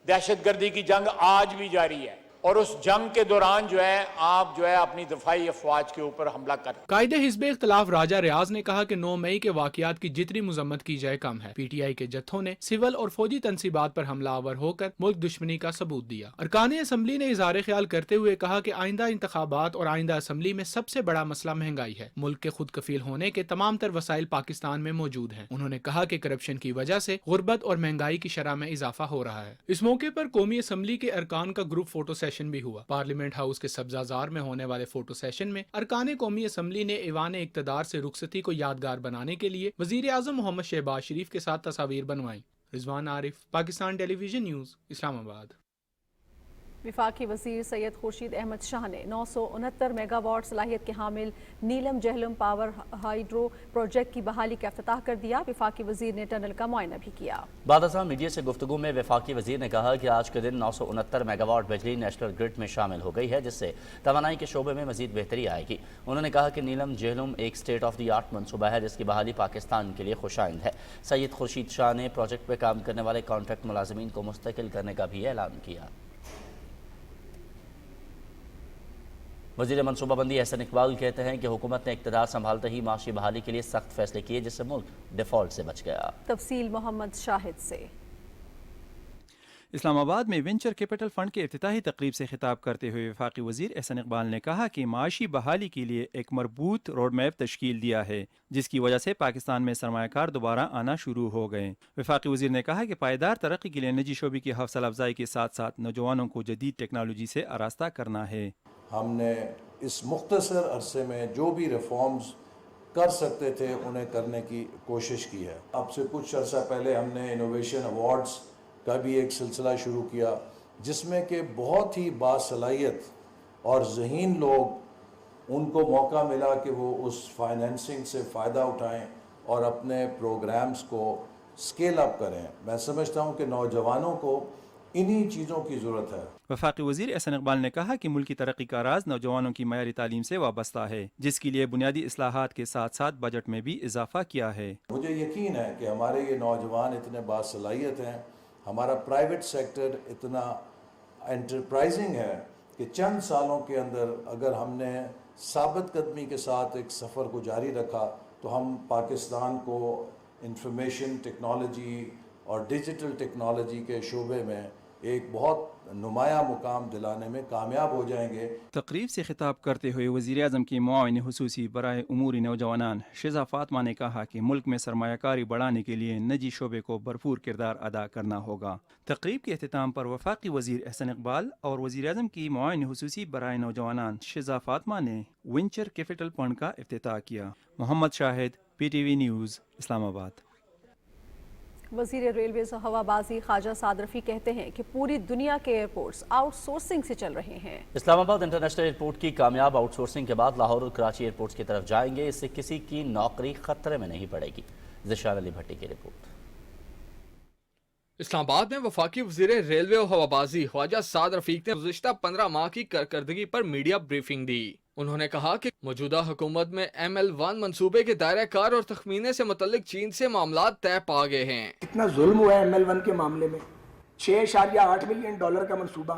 S17: दहशतगर्दी की जंग आज भी जारी है और उस जंग के दौरान जो है आप जो है अपनी दफाई अफवाज के ऊपर हमला कर।
S16: कायदे हिज़्ब इख्तिलाफ राजा रियाज ने कहा कि 9 मई के वाक़यात की जितनी मजम्मत की जाए कम है। PTI के जत्थों ने सिविल और फौजी तनसीबात पर हमलावर होकर मुल्क दुश्मनी का सबूत दिया। अरकान असम्बली ने इज़हार ख्याल करते हुए कहा कि आइंदा इंतखाबात और आइंदा असम्बली में सबसे बड़ा मसला महंगाई है। मुल्क के खुद कफील होने के तमाम तर वसाइल पाकिस्तान में मौजूद हैं। उन्होंने कहा कि करप्शन की वजह से गुर्बत और महंगाई की शरह में इजाफा हो रहा है। इस मौके पर कौमी असम्बली के अरकान का ग्रुप फोटो सेशन भी हुआ। पार्लियामेंट हाउस के सब्जाजार में होने वाले फोटो सेशन में अरकान कौमी असम्बली ने ईवान इक़्तिदार से रुखसती को यादगार बनाने के लिए वज़ीर आज़म मोहम्मद शहबाज शरीफ के साथ तस्वीर बनवाई। Rizwan Arif, Pakistan television news, Islamabad.
S2: वफाकी वज़ीर सैयद खुर्शीद अहमद शाह ने 969 मेगावाट सलाहियत के हामिल नीलम जहलम पावर हाइड्रो प्रोजेक्ट की बहाली का इफ्तिताह कर दिया। वफाकी वज़ीर ने टनल का मुआयना भी किया। बाद
S1: मीडिया से गुफ्तगू में वफाकी वज़ीर ने कहा कि आज के दिन 969 मेगावाट बिजली नेशनल ग्रिड में शामिल हो गई है, जिससे तवानाई के शोबे में मजीद बेहतरी आएगी। उन्होंने कहा कि नीलम जहलम एक स्टेट ऑफ द आर्ट मनसूबा है जिसकी बहाली पाकिस्तान के लिए खुशाइंद है। सैयद खुर्शीद शाह ने प्रोजेक्ट पर काम करने वाले कॉन्ट्रैक्ट मुलाजिमीन को मुस्तकिल करने का भी ऐलान किया। वज़ीर मनसूबाबंदी अहसन इकबाल कहते हैं कि हुकूमत ने इक़्तिदार संभालते ही माशी बहाली के लिए सख्त फैसले किए, जिससे मुल्क डिफ़ॉल्ट से बच गया।
S2: तफसील मोहम्मद शाहिद से।
S18: इस्लामाबाद में वेंचर कैपिटल फंड के इफ्तिताही तकरीब से खिताब करते हुए वफाकी वज़ीर अहसन इकबाल ने कहा कि माशी बहाली के लिए एक मरबूत रोड मैप तश्कील दिया है, जिसकी वजह से पाकिस्तान में सरमायाकार दोबारा आना शुरू हो गए। वफाकी वज़ीर ने कहा कि पायदार तरक्की के लिए निजी शोबे की हौसला अफजाई के साथ साथ नौजवानों को जदीद टेक्नोलॉजी से आरास्ता करना है।
S19: हमने इस मुख्तसर अरसे में जो भी रिफॉर्म्स कर सकते थे उन्हें करने की कोशिश की है। अब से कुछ अर्सा पहले हमने इनोवेशन अवार्ड्स का भी एक सिलसिला शुरू किया, जिसमें कि बहुत ही बासलाहियत और ज़हीन लोग, उनको मौका मिला कि वो उस फाइनेंसिंग से फ़ायदा उठाएं और अपने प्रोग्राम्स को स्केल अप करें। मैं समझता हूँ कि नौजवानों को इन्हीं चीज़ों की ज़रूरत है।
S18: वफाकी वज़ीर अहसन इकबाल ने कहा कि मुल्क की तरक्की का राज नौजवानों की मयारी तालीम से वाबस्ता है, जिसके लिए बुनियादी इस्लाहात के साथ साथ बजट में भी इजाफा किया है।
S19: मुझे यकीन है कि हमारे ये नौजवान इतने बासलाहियत हैं, हमारा प्राइवेट सेक्टर इतना एंटरप्राइजिंग है कि चंद सालों के अंदर अगर हमने साबित कदमी के साथ एक सफ़र को जारी रखा तो हम पाकिस्तान को इंफॉर्मेशन टेक्नोलॉजी और डिजिटल टेक्नोलॉजी के शोबे में एक बहुत नुमाया मुकाम दिलाने में कामयाब हो जाएंगे।
S18: तकरीब से खिताब करते हुए वज़ीर आज़म की मुआविन हुसूसी बराए उमूर नौजवानान शिज़ा फातिमा ने कहा कि मुल्क में सरमायाकारी बढ़ाने के लिए निजी शोबे को भरपूर किरदार अदा करना होगा। तकरीब के अख्ताम पर वफाकी वज़ीर एहसन इकबाल और वज़ीर आज़म की मुआविन हुसूसी बराए नौजवानान शिज़ा फातिमा ने वेंचर कैपिटल फंड का इफ्तिताह किया। Mohammad Shahid, PTV news, Islamabad.
S2: वज़ीर रेलवेज़ और हवाबाजी ख्वाजा साद रफ़ी कहते हैं कि पूरी दुनिया के एयरपोर्ट्स आउटसोर्सिंग से चल रहे हैं।
S1: इस्लामाबाद इंटरनेशनल एयरपोर्ट की कामयाब आउटसोर्सिंग के बाद लाहौर और कराची एयरपोर्ट्स की तरफ जाएंगे। इससे किसी की नौकरी खतरे में नहीं पड़ेगी। ज़िशान अली भट्टी की रिपोर्ट।
S20: इस्लामाबाद में वफाकी वज़ीर रेलवे और हवाबाजी ख्वाजा साद रफ़ीक ने गुज़िश्ता 15 माह की कारकर्दगी पर मीडिया ब्रीफिंग दी। उन्होंने कहा कि मौजूदा हुकूमत में ML1 मंसूबे के दायरा कार और तखमीने से मुतल्लिक चीन से मामलात तय पा गए हैं।
S21: इतना जुल्म हुआ है ML1 के मामले में। $6.8 मिलियन का मंसूबा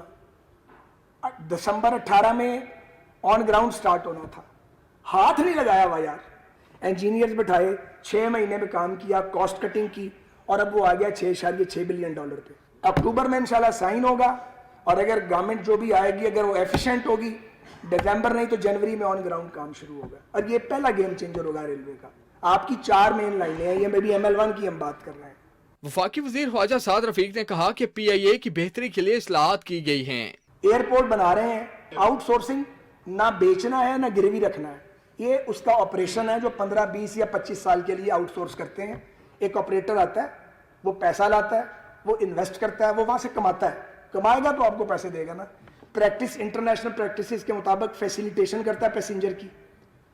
S21: दिसंबर 18 में ऑन ग्राउंड स्टार्ट होना था, हाथ नहीं लगाया हुआ यार। इंजीनियर्स बिठाए, 6 महीने में काम किया, कॉस्ट कटिंग की, और अब वो आ गया $6.6 बिलियन पे। अक्टूबर में इंशाल्लाह साइन होगा, और अगर गवर्नमेंट जो भी आएगी अगर वो एफिशिएंट होगी, दिसंबर नहीं तो जनवरी में ऑन ग्राउंड काम शुरू होगा। और ये पहला गेम चेंजर होगा रेलवे का। आपकी 4 मेन लाइनें हैं, ये में भी ML1 की हम बात कर रहे हैं।
S20: वफाकी वज़ीर ख्वाजा साद रफ़ीक ने कहा कि PIA की बेहतरी के लिए इस्लाहात की गई हैं।
S21: एयरपोर्ट बना रहे हैं, आउटसोर्सिंग ना बेचना है ना गिरवी रखना है, ये उसका ऑपरेशन है जो 15, 20 या 25 साल के लिए आउटसोर्स करते हैं। एक ऑपरेटर आता है, वो पैसा लाता है, वो इन्वेस्ट करता है, वो वहां से कमाता है, कमाएगा तो आपको पैसे देगा ना। प्रैक्टिस, इंटरनेशनल प्रैक्टिसेस के मुताबिक फैसिलिटेशन करता है पैसेंजर की।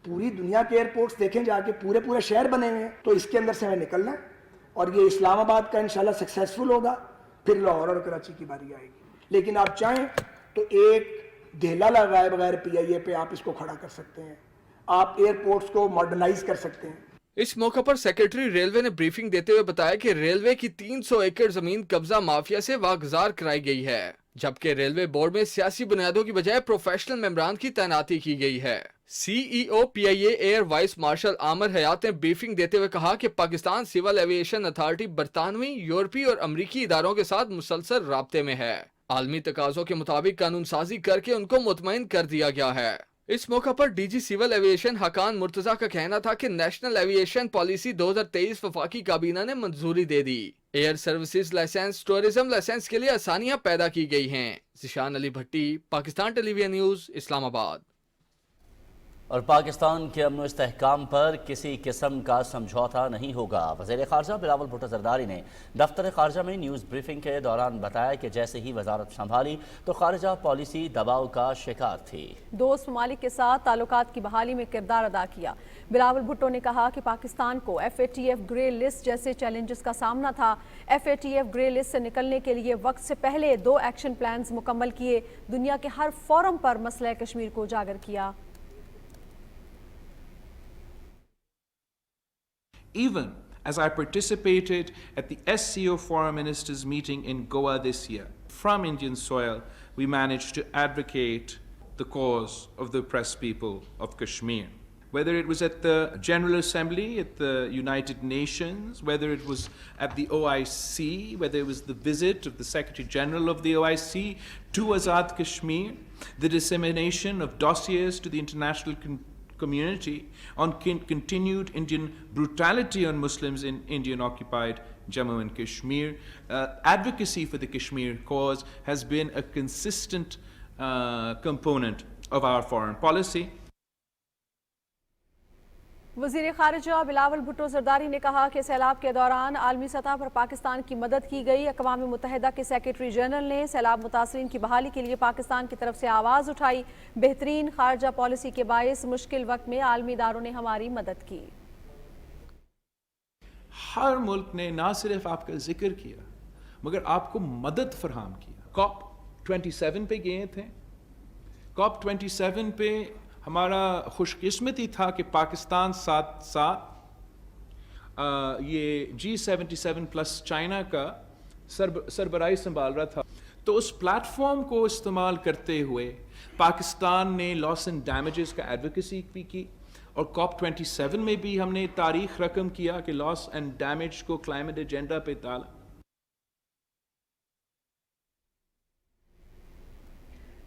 S21: पूरी दुनिया के एयरपोर्ट्स देखें जाके, पूरे पूरे शहर बने हुए हैं, तो इसके अंदर से हमें निकलना है। और ये इस्लामाबाद का इंशाल्लाह सक्सेसफुल होगा, फिर लाहौर और कराची की बारी आएगी। लेकिन आप चाहें तो एक ढेला लगाए बगैर PIA पे आप इसको खड़ा कर सकते हैं, आप एयरपोर्ट्स को मॉडर्नाइज कर सकते हैं।
S20: इस मौके पर सेक्रेटरी रेलवे ने ब्रीफिंग देते हुए बताया कि रेलवे की 300 एकड़ जमीन कब्जा माफिया से वागुजार कराई गई है, जबकि रेलवे बोर्ड में सियासी बुनियादों की बजाय प्रोफेशनल मेंबरान की तैनाती की गई है। CEO PIA air vice marshal Aamir Hayat ने ब्रीफिंग देते हुए कहा कि पाकिस्तान सिविल एविएशन अथॉरिटी बरतानवी, यूरोपीय और अमरीकी इदारों के साथ मुसलसल राब्ते में है। आलमी तकाज़ों के मुताबिक कानून साजी करके उनको मुतमईन कर दिया गया है। इस मौका पर DG सिविल एविएशन हकान मुर्तजा का कहना था कि नेशनल एविएशन पॉलिसी 2023 वफाकी काबीना ने मंजूरी दे दी। Air services licence, tourism licence के लिए आसानियां पैदा की गई हैं। Zeeshan Ali Bhatti, Pakistan television news, Islamabad.
S1: और पाकिस्तान के अमन इस्तेहकाम पर किसी किस्म का समझौता नहीं होगा। वज़ीर ख़ारजा बिलावल भुट्टो ज़रदारी ने दफ्तर ख़ारजा में न्यूज़ ब्रीफिंग के दौरान बताया कि जैसे ही वजारत संभाली तो ख़ारजा पॉलिसी दबाव का शिकार थी।
S2: दोस्त ममालिक के साथ ताल्लुकात की बहाली में किरदार अदा किया। बिलावल भुट्टो ने कहा कि पाकिस्तान को FATF ग्रे लिस्ट जैसे चैलेंजेस का सामना था। FATF ग्रे लिस्ट से निकलने के लिए वक्त से पहले 2 एक्शन प्लान्स मुकम्मल किए। दुनिया के हर फोरम पर मसला कश्मीर को उजागर किया।
S22: Even as I participated at the SCO Foreign Ministers meeting in Goa this year, from Indian soil, we managed to advocate the cause of the oppressed people of Kashmir. Whether it was at the General Assembly, at the United Nations, whether it was at the OIC, whether it was the visit of the Secretary General of the OIC to Azad Kashmir, the dissemination of dossiers to the international community on continued Indian brutality on Muslims in Indian occupied Jammu and Kashmir. Advocacy for the Kashmir cause has been a consistent component of our foreign policy.
S2: वज़ीर ख़ारिजा बिलावल भुट्टो ज़रदारी ने कहा कि सैलाब के दौरान आलमी सतह पर पाकिस्तान की मदद की गई। अक़वाम मुत्तहिदा के सेक्रेटरी जनरल ने सैलाब मुतासरीन की बहाली के लिए पाकिस्तान की तरफ से आवाज़ उठाई। बेहतरीन ख़ारजा पॉलिसी के बायस मुश्किल वक्त में आलमी इदारों ने हमारी मदद की।
S22: हर मुल्क ने ना सिर्फ आपका जिक्र किया मगर आपको मदद फरहम किया। COP27 पे गए थे। COP27 पे हमारा खुशकिस्मती था कि पाकिस्तान साथ साथ ये G77 प्लस चाइना का सरबराही संभाल रहा था। तो उस प्लेटफॉर्म को इस्तेमाल करते हुए पाकिस्तान ने लॉस एंड डैमेजेस का एडवोकेसी भी की और COP27 में भी हमने तारीख रकम किया कि लॉस एंड डैमेज को क्लाइमेट एजेंडा पे डाला।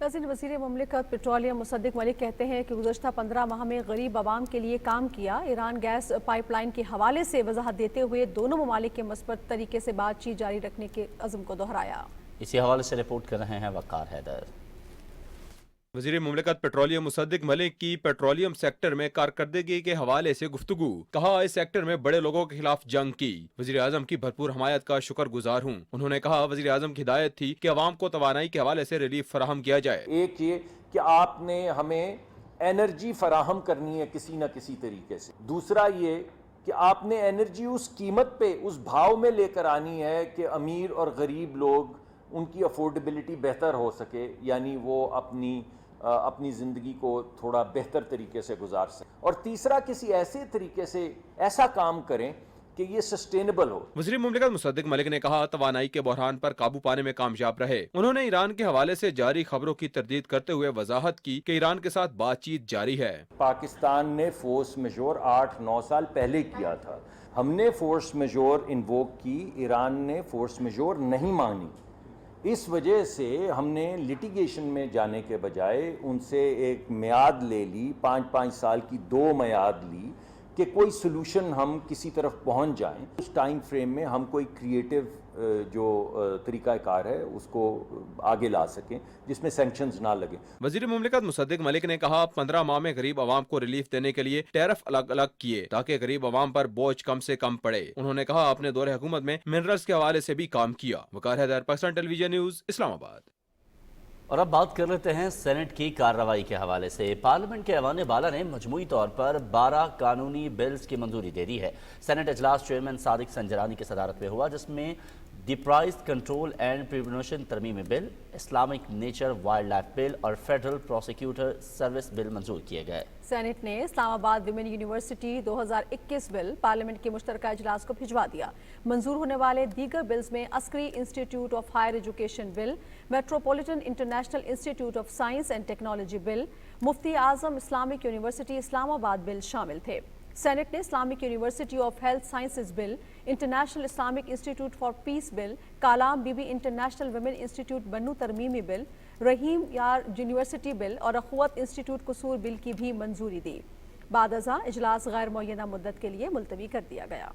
S2: नाज़रीन, वज़ीर मुमलिकत पेट्रोलियम मुसद्दिक मलिक कहते हैं कि गुज़श्ता 15 माह में गरीब आवाम के लिए काम किया। ईरान गैस पाइपलाइन के हवाले से वजाहत देते हुए दोनों ममालिक के मस्बत तरीके से बातचीत जारी रखने के अज़्म को दोहराया।
S1: इसी हवाले से रिपोर्ट कर रहे हैं वक़ार हैदर।
S3: वज़ीर मुमलिकत पेट्रोलियम मुसद्दिक मलिक की पेट्रोलियम सेक्टर में कारकर्दगी के हवाले से गुफ्तगू। कहा, इस सेक्टर में बड़े लोगों के खिलाफ जंग की। वज़ीर आज़म की भरपूर हमायत का शुक्रगुजार हूँ। उन्होंने कहा, वज़ीर आज़म की हिदायत थी कि अवाम को तवानाई के हवाले से रिलीफ फराहम किया जाए।
S4: एक ये कि आपने हमें एनर्जी फराहम करनी है किसी न किसी तरीके से। दूसरा ये कि आपने एनर्जी उस कीमत पे, उस भाव में लेकर आनी है कि अमीर और गरीब लोग, उनकी अफोर्डेबिलिटी बेहतर हो सके, यानी वो अपनी ज़िंदगी को थोड़ा बेहतर तरीके से गुजार सकें। और तीसरा, किसी ऐसे तरीके से ऐसा काम करें कि ये सस्टेनेबल हो।
S3: वज़ीर मुमलिकत मुसद्दिक मलिक ने कहा, तवानाई के बहरान पर काबू पाने में कामयाब रहे। उन्होंने ईरान के हवाले से जारी खबरों की तरदीद करते हुए वजाहत की कि ईरान के साथ बातचीत जारी है।
S4: पाकिस्तान ने फोर्स मेजोर 8-9 साल पहले किया था। हमने फोर्स मेजोर इन्वोक की, ईरान ने फोर्स मेजोर नहीं मानी। इस वजह से हमने लिटिगेशन में जाने के बजाय उनसे एक मियाद ले ली, 5-5 साल की 2 मियाद ली कि कोई सलूशन हम किसी तरफ पहुंच जाएं। उस टाइम फ्रेम में हम कोई क्रिएटिव जो तरीक़ाकार है उसको आगे ला सकें जिसमें सैंक्शंस ना लगे।
S3: वज़ीर मुमलिकत मुसद्दिक मलिक ने कहा, 15 माह में गरीब आवाम को रिलीफ देने के लिए टैरिफ अलग अलग किए ताकि गरीब आवाम पर बोझ कम से कम पड़े। उन्होंने कहा, अपने दौरे हुकूमत में मिनरल्स के हवाले से भी काम किया। वक़ार हैदर, पाकिस्तान टेलीविजन न्यूज़, इस्लामाबाद।
S1: और अब बात कर लेते हैं सेनेट की कार्रवाई के हवाले से। पार्लियामेंट के ऐवान बाला ने मजमूई तौर पर 12 कानूनी बिल्स की मंजूरी दे दी है। सेनेट इजलास चेयरमैन सादिक संजरानी की सदारत में हुआ, जिसमें the price control and prevention तरमीमी bill, Islamic nature wildlife bill और फेडरल प्रोसिक्यूटर सर्विस बिल मंजूर किए गए।
S2: सेनेट ने Islamabad women university 2021 bill parliament के मुश्तरका इजलास को भिजवा दिया। मंजूर होने वाले दीगर बिल्स में Askari institute of higher education bill, metropolitan international institute of science and technology bill, Mufti Azam Islamic university Islamabad bill शामिल थे। सेनेट ने Islamic university of health sciences bill, international Islamic institute for peace bill, Kalam Bibi international women institute Bannu तरमीमी bill, Rahim Yar university bill और अखुवत institute कसूर bill की भी मंजूरी दी। बाद अज़ा इजलास गैर मुअय्यना मुद्दत के लिए मुलतवी कर दिया गया।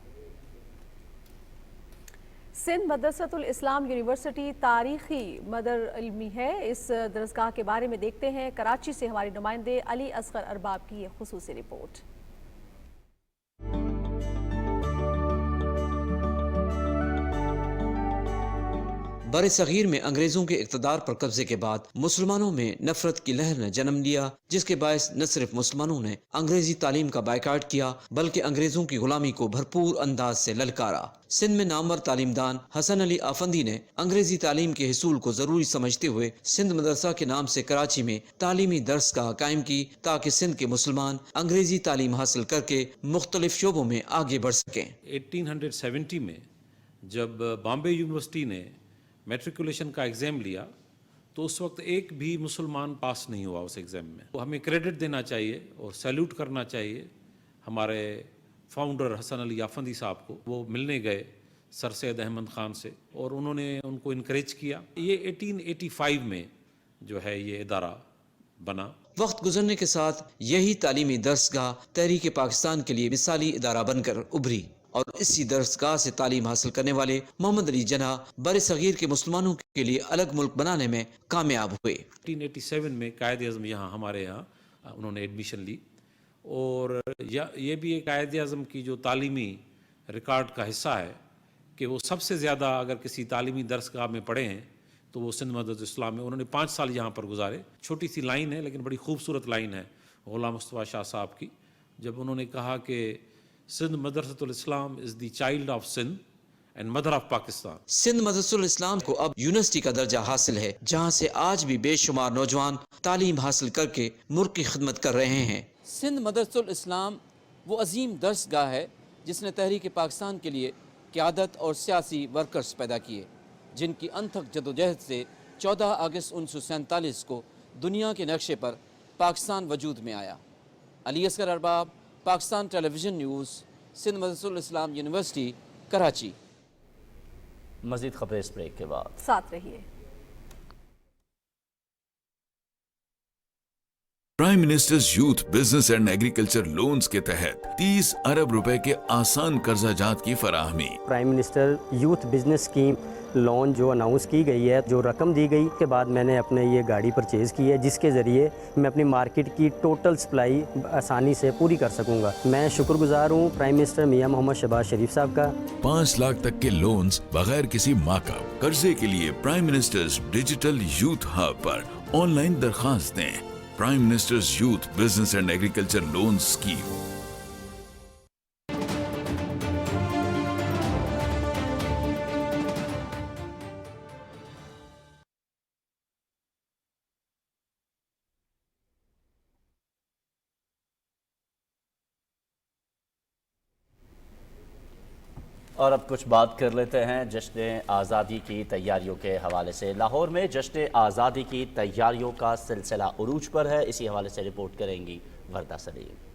S2: सिंध मदरसतुल इस्लाम यूनिवर्सिटी तारीखी मदर इल्मी है। इस दरसगाह के बारे में देखते हैं कराची से हमारे नुमाइंदे अली असगर अरबाब की ये खुसूसी रिपोर्ट।
S23: बर-ए-सग़ीर में अंग्रेजों के इक़्तिदार पर कब्जे के बाद मुसलमानों में नफरत की लहर ने जन्म लिया, जिसके बायस न सिर्फ मुसलमानों ने अंग्रेजी तालीम का बायकाट किया बल्कि अंग्रेजों की गुलामी को भरपूर अंदाज से ललकारा। सिंध में नामवर तालीमदान हसन अली आफंदी ने अंग्रेजी तालीम के हसूल को जरूरी समझते हुए सिंध मदरसा के नाम से कराची में तालीमी दरसगाह कायम की ताकि सिंध के मुसलमान अंग्रेजी तालीम हासिल करके मुख्तलिफ शोबों में आगे बढ़ सकें।
S24: 1870 में जब बॉम्बे यूनिवर्सिटी ने मैट्रिकुलेशन का एग्ज़ाम लिया तो उस वक्त एक भी मुसलमान पास नहीं हुआ उस एग्ज़ाम में। तो हमें क्रेडिट देना चाहिए और सैल्यूट करना चाहिए हमारे फाउंडर हसन अली आफंदी साहब को। वो मिलने गए सर सैयद अहमद ख़ान से और उन्होंने उनको इनकरेज किया। ये 1885 में जो है ये इदारा बना।
S23: वक्त गुजरने के साथ यही तालीमी दरसगाह तहरीक पाकिस्तान के लिए मिसाली इदारा बनकर उभरी और इसी दरसगाह से तालीम हासिल करने वाले मोहम्मद अली जना बर-ए-सग़ीर के मुसलमानों के लिए अलग मुल्क बनाने में कामयाब हुए।
S24: 1887 में कायद-ए-आज़म यहाँ हमारे यहाँ उन्होंने एडमिशन ली और ये भी एक कायद-ए-आज़म की जो तालीमी रिकॉर्ड का हिस्सा है कि वो सबसे ज़्यादा अगर किसी तालीमी दरसगाह में पढ़े हैं तो वो सिंध मदरसतुल इस्लाम में। उन्होंने 5 साल यहाँ पर गुजारे। छोटी सी लाइन है लेकिन बड़ी खूबसूरत लाइन है ग़ुलाम मुस्तफ़ा शाह साहब की, जब उन्होंने कहा कि Sindh Madressatul Islam is the child of Sindh and mother of Pakistan.
S23: Sindh Madressatul Islam को अब यूनिवर्सिटी का दर्जा हासिल है, जहाँ से आज भी बेशुमार नौजवान तालीम हासिल करके मुल्क की खिदमत कर रहे हैं।
S25: सिंध मदरसतुल इस्लाम वो अजीम दरसगाह है जिसने तहरीक पाकिस्तान के लिए क़यादत और सियासी वर्कर्स पैदा किए, जिनकी अनथक जदोजहद से 14 अगस्त 1947 को दुनिया के नक्शे पर पाकिस्तान वजूद में आया। अली असगर अरबाब, पाकिस्तान टेलीविजन न्यूज़, सिंध मदरसतुल इस्लाम यूनिवर्सिटी, कराची।
S1: मज़ीद खबरें इस ब्रेक के बाद
S2: साथ रहिए।
S14: Prime minister's youth business and agriculture loans के तहत 30 अरब रुपए के आसान कर्जा जात की फराहमी।
S15: Prime minister youth business scheme loan जो अनाउंस की गई है, जो रकम दी गई के बाद मैंने अपने ये गाड़ी परचेज़ की है, जिसके ज़रिए मैं अपनी मार्केट की टोटल सप्लाई आसानी से पूरी कर सकूंगा। मैं शुक्रगुजार हूँ प्राइम मिनिस्टर मियां मोहम्मद शहबाज शरीफ साहब का।
S14: 5 लाख तक के लोन्स बगैर किसी मार्कअप। कर्जे के लिए prime minister's digital youth hub पर ऑनलाइन दरखास्त दें। Prime minister's youth business and agriculture loan scheme.
S1: और अब कुछ बात कर लेते हैं जश्न आज़ादी की तैयारियों के हवाले से। लाहौर में जश्न आज़ादी की तैयारियों का सिलसिला उरूज पर है। इसी हवाले से रिपोर्ट करेंगी वर्दा सलीम।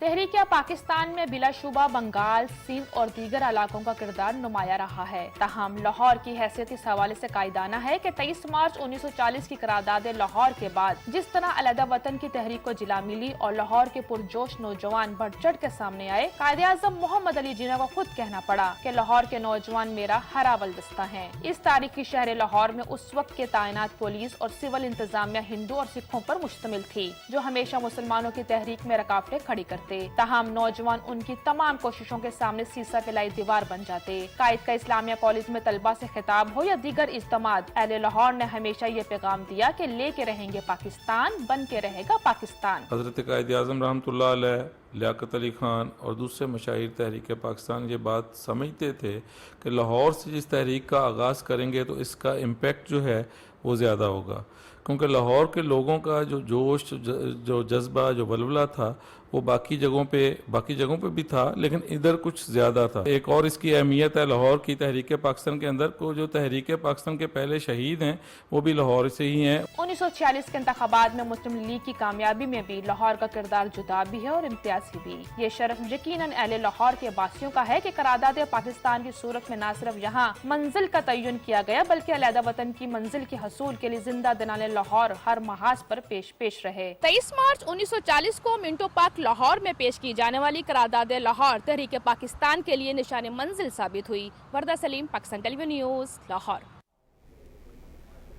S5: तहरीक पाकिस्तान में बिलाशुबा बंगाल, सिंध और दीगर इलाकों का किरदार नुमाया रहा है। ताहम लाहौर की हैसियत इस हवाले से कायदाना है कि 23 मार्च 1940 की करारदाद लाहौर के बाद जिस तरह अलहदा वतन की तहरीक को जिला मिली और लाहौर के पुरजोश नौजवान बढ़ चढ़ के सामने आए, कायदे आज़म मोहम्मद अली जिन्ना को खुद कहना पड़ा कि लाहौर के नौजवान मेरा हरावल दस्ता है। इस तारीखी शहर लाहौर में उस वक्त के तैनात पुलिस और सिविल इंतजामिया हिंदू और सिखों पर मुश्तमिल थी, जो हमेशा मुसलमानों की तहरीक में रुकावटें खड़ी करते। ताहम नौजवान उनकी तमाम कोशिशों के सामने सीसा फैलाई दीवार बन जाते। कायद का इस्लामिया कॉलेज में तलबा से खिताब हो या दीगर इज्तिमात, अहले लाहौर ने हमेशा ये पैगाम दिया कि लेके रहेंगे पाकिस्तान, बन के रहेगा पाकिस्तान।
S6: हजरत कायद आज़म रहमतुल्लाह अलैह, लियाकत अली खान और दूसरे मशाइर तहरीक पाकिस्तान ये बात समझते थे कि लाहौर से जिस तहरीक का आगाज़ करेंगे तो इसका इम्पेक्ट जो है वो ज़्यादा होगा, क्योंकि लाहौर के लोगों का जो जोश, जो जज्बा, जो बलबला था वो बाकी जगहों पे भी था, लेकिन इधर कुछ ज़्यादा था। एक और इसकी अहमियत है लाहौर की तहरीक पाकिस्तान के अंदर को, जो तहरीक पाकिस्तान के पहले शहीद हैं वो भी लाहौर से ही हैं।
S5: 1946 के इंतखाबात में मुस्लिम लीग की कामयाबी में भी लाहौर का किरदार जुदा भी है और इम्तियाजी भी। ये शरफ यकीनन अहले लाहौर के वासियों का है कि करारदाद पाकिस्तान की सूरत में न सिर्फ यहाँ मंजिल का तयन किया गया, बल्कि अलहदा वतन की मंजिल के हसूल के लिए जिंदा दिलाने लाहौर हर महाज पर पेश रहे। 23 मार्च 1940 को मिंटो पार्क लाहौर में पेश की जाने वाली करारदाद लाहौर तहरीक पाकिस्तान के लिए निशान मंजिल साबित हुई। वर्दा सलीम, पाकिस्तान टेलीविजन न्यूज़, लाहौर।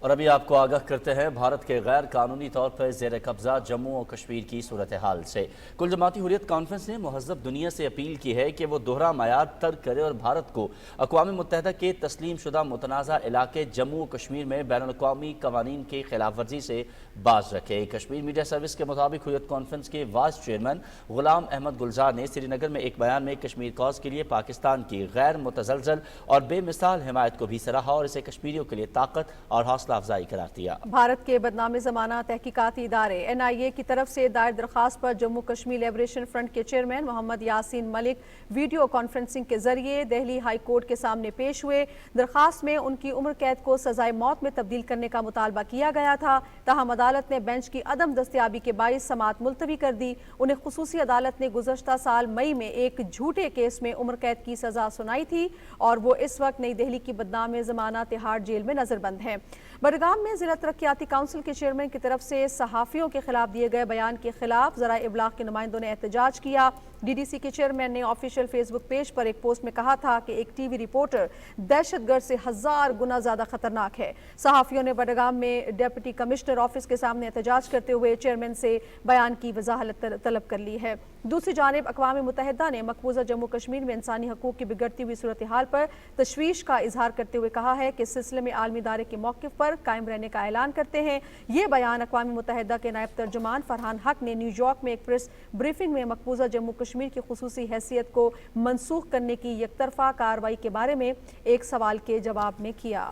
S1: और अभी आपको आगाह करते हैं भारत के गैर कानूनी तौर पर ज़ेर कब्ज़ा जम्मू और कश्मीर की सूरत हाल से। कुल जमाती हुर्रियत कॉन्फ्रेंस ने महज़ब दुनिया से अपील की है कि वो दोहरा मयार तर्क करे और भारत को अक़वाम मुत्तहिदा के तस्लीम शुदा मुतनाज़ा इलाके जम्मू और कश्मीर में बैनुल-अक़वामी क़वानीन की खिलाफ वर्जी से बाज रखे। कश्मीर मीडिया सर्विस के मुताबिक हुर्रियत कॉन्फ्रेंस के वाइस चेयरमैन गुलाम अहमद गुलजार ने श्रीनगर में एक बयान में कश्मीर कॉज के लिए पाकिस्तान की गैर मुतज़लज़ल और बेमिसाल हिमायत को भी सराहा और इसे कश्मीरियों के लिए ताकत और हौसला अफजाई करार दिया।
S2: भारत के बदनाम ज़माना तहकीकाती इदारे NIA की तरफ से दायर दरखास्त पर जम्मू कश्मीर लिबरेशन फ्रंट के chairman Mohammad Yasin Malik video conferencing के जरिए दिल्ली हाई कोर्ट के सामने पेश हुए। दरखास्त में उनकी उम्र कैद को सजाए मौत में तब्दील करने का मुतालबा किया गया था। ताहम अदालत ने बेंच की अदम दस्तियाबी के बाइस समाअत मुलतवी कर दी। उन्हें खुसूसी अदालत ने गुज़श्ता साल मई में एक झूठे केस में उम्र कैद की सजा सुनाई थी और वो इस वक्त नई दिल्ली की बदनाम ज़माना तिहाड़ जेल में नजरबंद है। बडगाम में जिला तरक्याती काउंसिल के चेयरमैन की तरफ से सहाफ़ियों के खिलाफ दिए गए बयान के खिलाफ ज़रा इब्लाग के नुमाइंदों ने एहतजाज किया। DDC के चेयरमैन ने ऑफिशियल फेसबुक पेज पर एक पोस्ट में कहा था कि एक TV रिपोर्टर दहशतगर्द से 1000 गुना ज़्यादा खतरनाक है। सहाफ़ियों ने बडगाम में डिप्टी कमिश्नर ऑफिस के सामने एहतजाज करते हुए चेयरमैन से बयान की वजाहत तलब कर ली है। दूसरी जानिब अक़वाम मुत्तहिदा ने मकबूजा जम्मू कश्मीर में इंसानी हकूक़ की बिगड़ती हुई सूरत हाल पर तशवीश का इजहार करते हुए कहा है कि इस सिलसिले में आलमी इदारे के मौक़िफ़ पर कायम रहने का ऐलान करते हैं। ये बयान अक़वाम मुत्तहिदा के नायब तर्जुमान फरहान हक ने न्यूयॉर्क में एक प्रेस ब्रीफिंग में मकबूजा जम्मू कश्मीर की खुसूसी हैसियत को मनसूख करने की यकतरफा कार्रवाई के बारे में एक सवाल के जवाब में किया।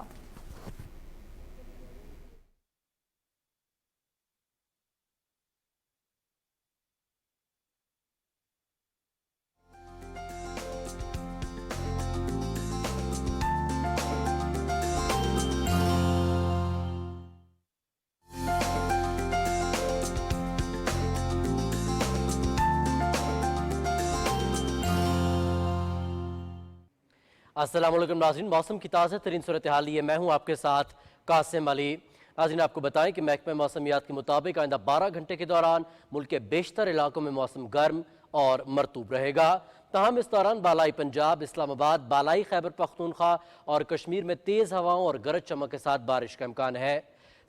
S8: अस्सलाम वालेकुम नाज़रीन, मौसम की ताज़ा तरीन सूरत हाल लिए मैं हूँ आपके साथ कासिम अली। ناظرین آپ کو بتائیں کہ محکمہ موسمیات کے مطابق آئندہ 12 گھنٹے کے دوران ملک کے بیشتر علاقوں میں موسم گرم اور مرطوب رہے گا، تاہم اس دوران بالائی پنجاب، اسلام آباد، بالائی خیبر پختونخوا اور کشمیر میں تیز ہواؤں اور گرج چمک کے ساتھ بارش کا امکان ہے۔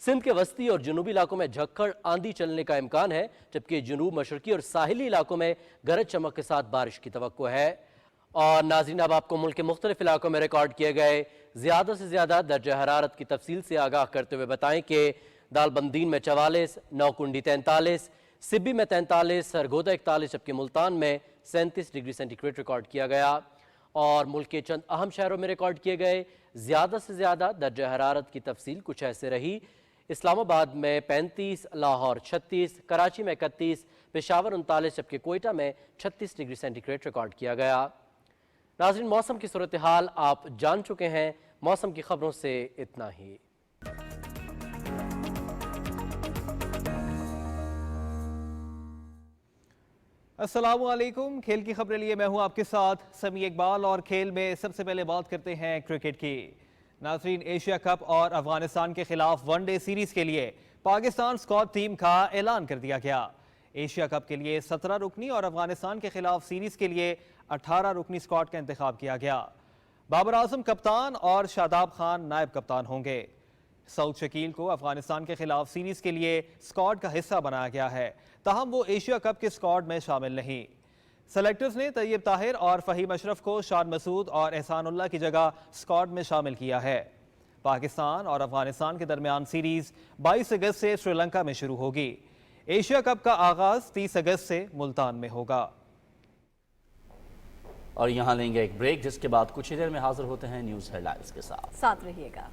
S8: سندھ کے وسطی اور جنوبی علاقوں میں جھکڑ آندھی چلنے کا امکان ہے، جبکہ جنوب مشرقی اور ساحلی علاقوں میں گرج چمک کے ساتھ بارش کی توقع ہے۔ اور ناظرین اب آپ کو ملک کے مختلف علاقوں میں ریکارڈ کیے گئے زیادہ سے زیادہ درجہ حرارت کی تفصیل سے آگاہ کرتے ہوئے بتائیں کہ دالبندین میں 44، نوکنڈی 43، سبی میں 43، سرگودا 41، جبکہ ملتان میں 37 ڈگری سینٹی گریڈ ریکارڈ کیا گیا۔ اور ملک کے چند اہم شہروں میں ریکارڈ کیے گئے زیادہ سے زیادہ درجہ حرارت کی تفصیل کچھ ایسے رہی: اسلام آباد میں 35، لاہور 36، کراچی میں 31، پشاور 39، جبکہ کوئٹہ میں 36 ڈگری سینٹی گریڈ ریکارڈ کیا گیا۔ ناظرین موسم کی صورتحال آپ جان چکے ہیں، موسم کی خبروں سے اتنا ہی۔
S9: السلام علیکم، کھیل کی خبریں لیے میں ہوں آپ کے ساتھ سمیع اقبال، اور کھیل میں سب سے پہلے بات کرتے ہیں کرکٹ کی۔ ناظرین ایشیا کپ اور افغانستان کے خلاف ون ڈے سیریز کے لیے پاکستان اسکواڈ ٹیم کا اعلان کر دیا گیا۔ ایشیا کپ کے لیے 17 رکنی اور افغانستان کے خلاف سیریز کے لیے 18 رکنی اسکواڈ کا انتخاب کیا گیا۔ بابر اعظم کپتان اور شاداب خان نائب کپتان ہوں گے۔ سعود شکیل کو افغانستان کے خلاف سیریز کے لیے اسکواڈ کا حصہ بنایا گیا ہے، تاہم وہ ایشیا کپ کے اسکواڈ میں شامل نہیں۔ سلیکٹرز نے طیب طاہر اور فہیم اشرف کو شان مسعود اور احسان اللہ کی جگہ اسکواڈ میں شامل کیا ہے۔ پاکستان اور افغانستان کے درمیان سیریز 22 اگست سے سری لنکا میں شروع ہوگی۔ ایشیا کپ کا آغاز 30 اگست سے ملتان میں ہوگا۔
S1: اور یہاں لیں گے ایک بریک، جس کے بعد کچھ ہی دیر میں حاضر ہوتے ہیں نیوز ہیڈ لائنز کے ساتھ۔
S2: ساتھ رہیے گا۔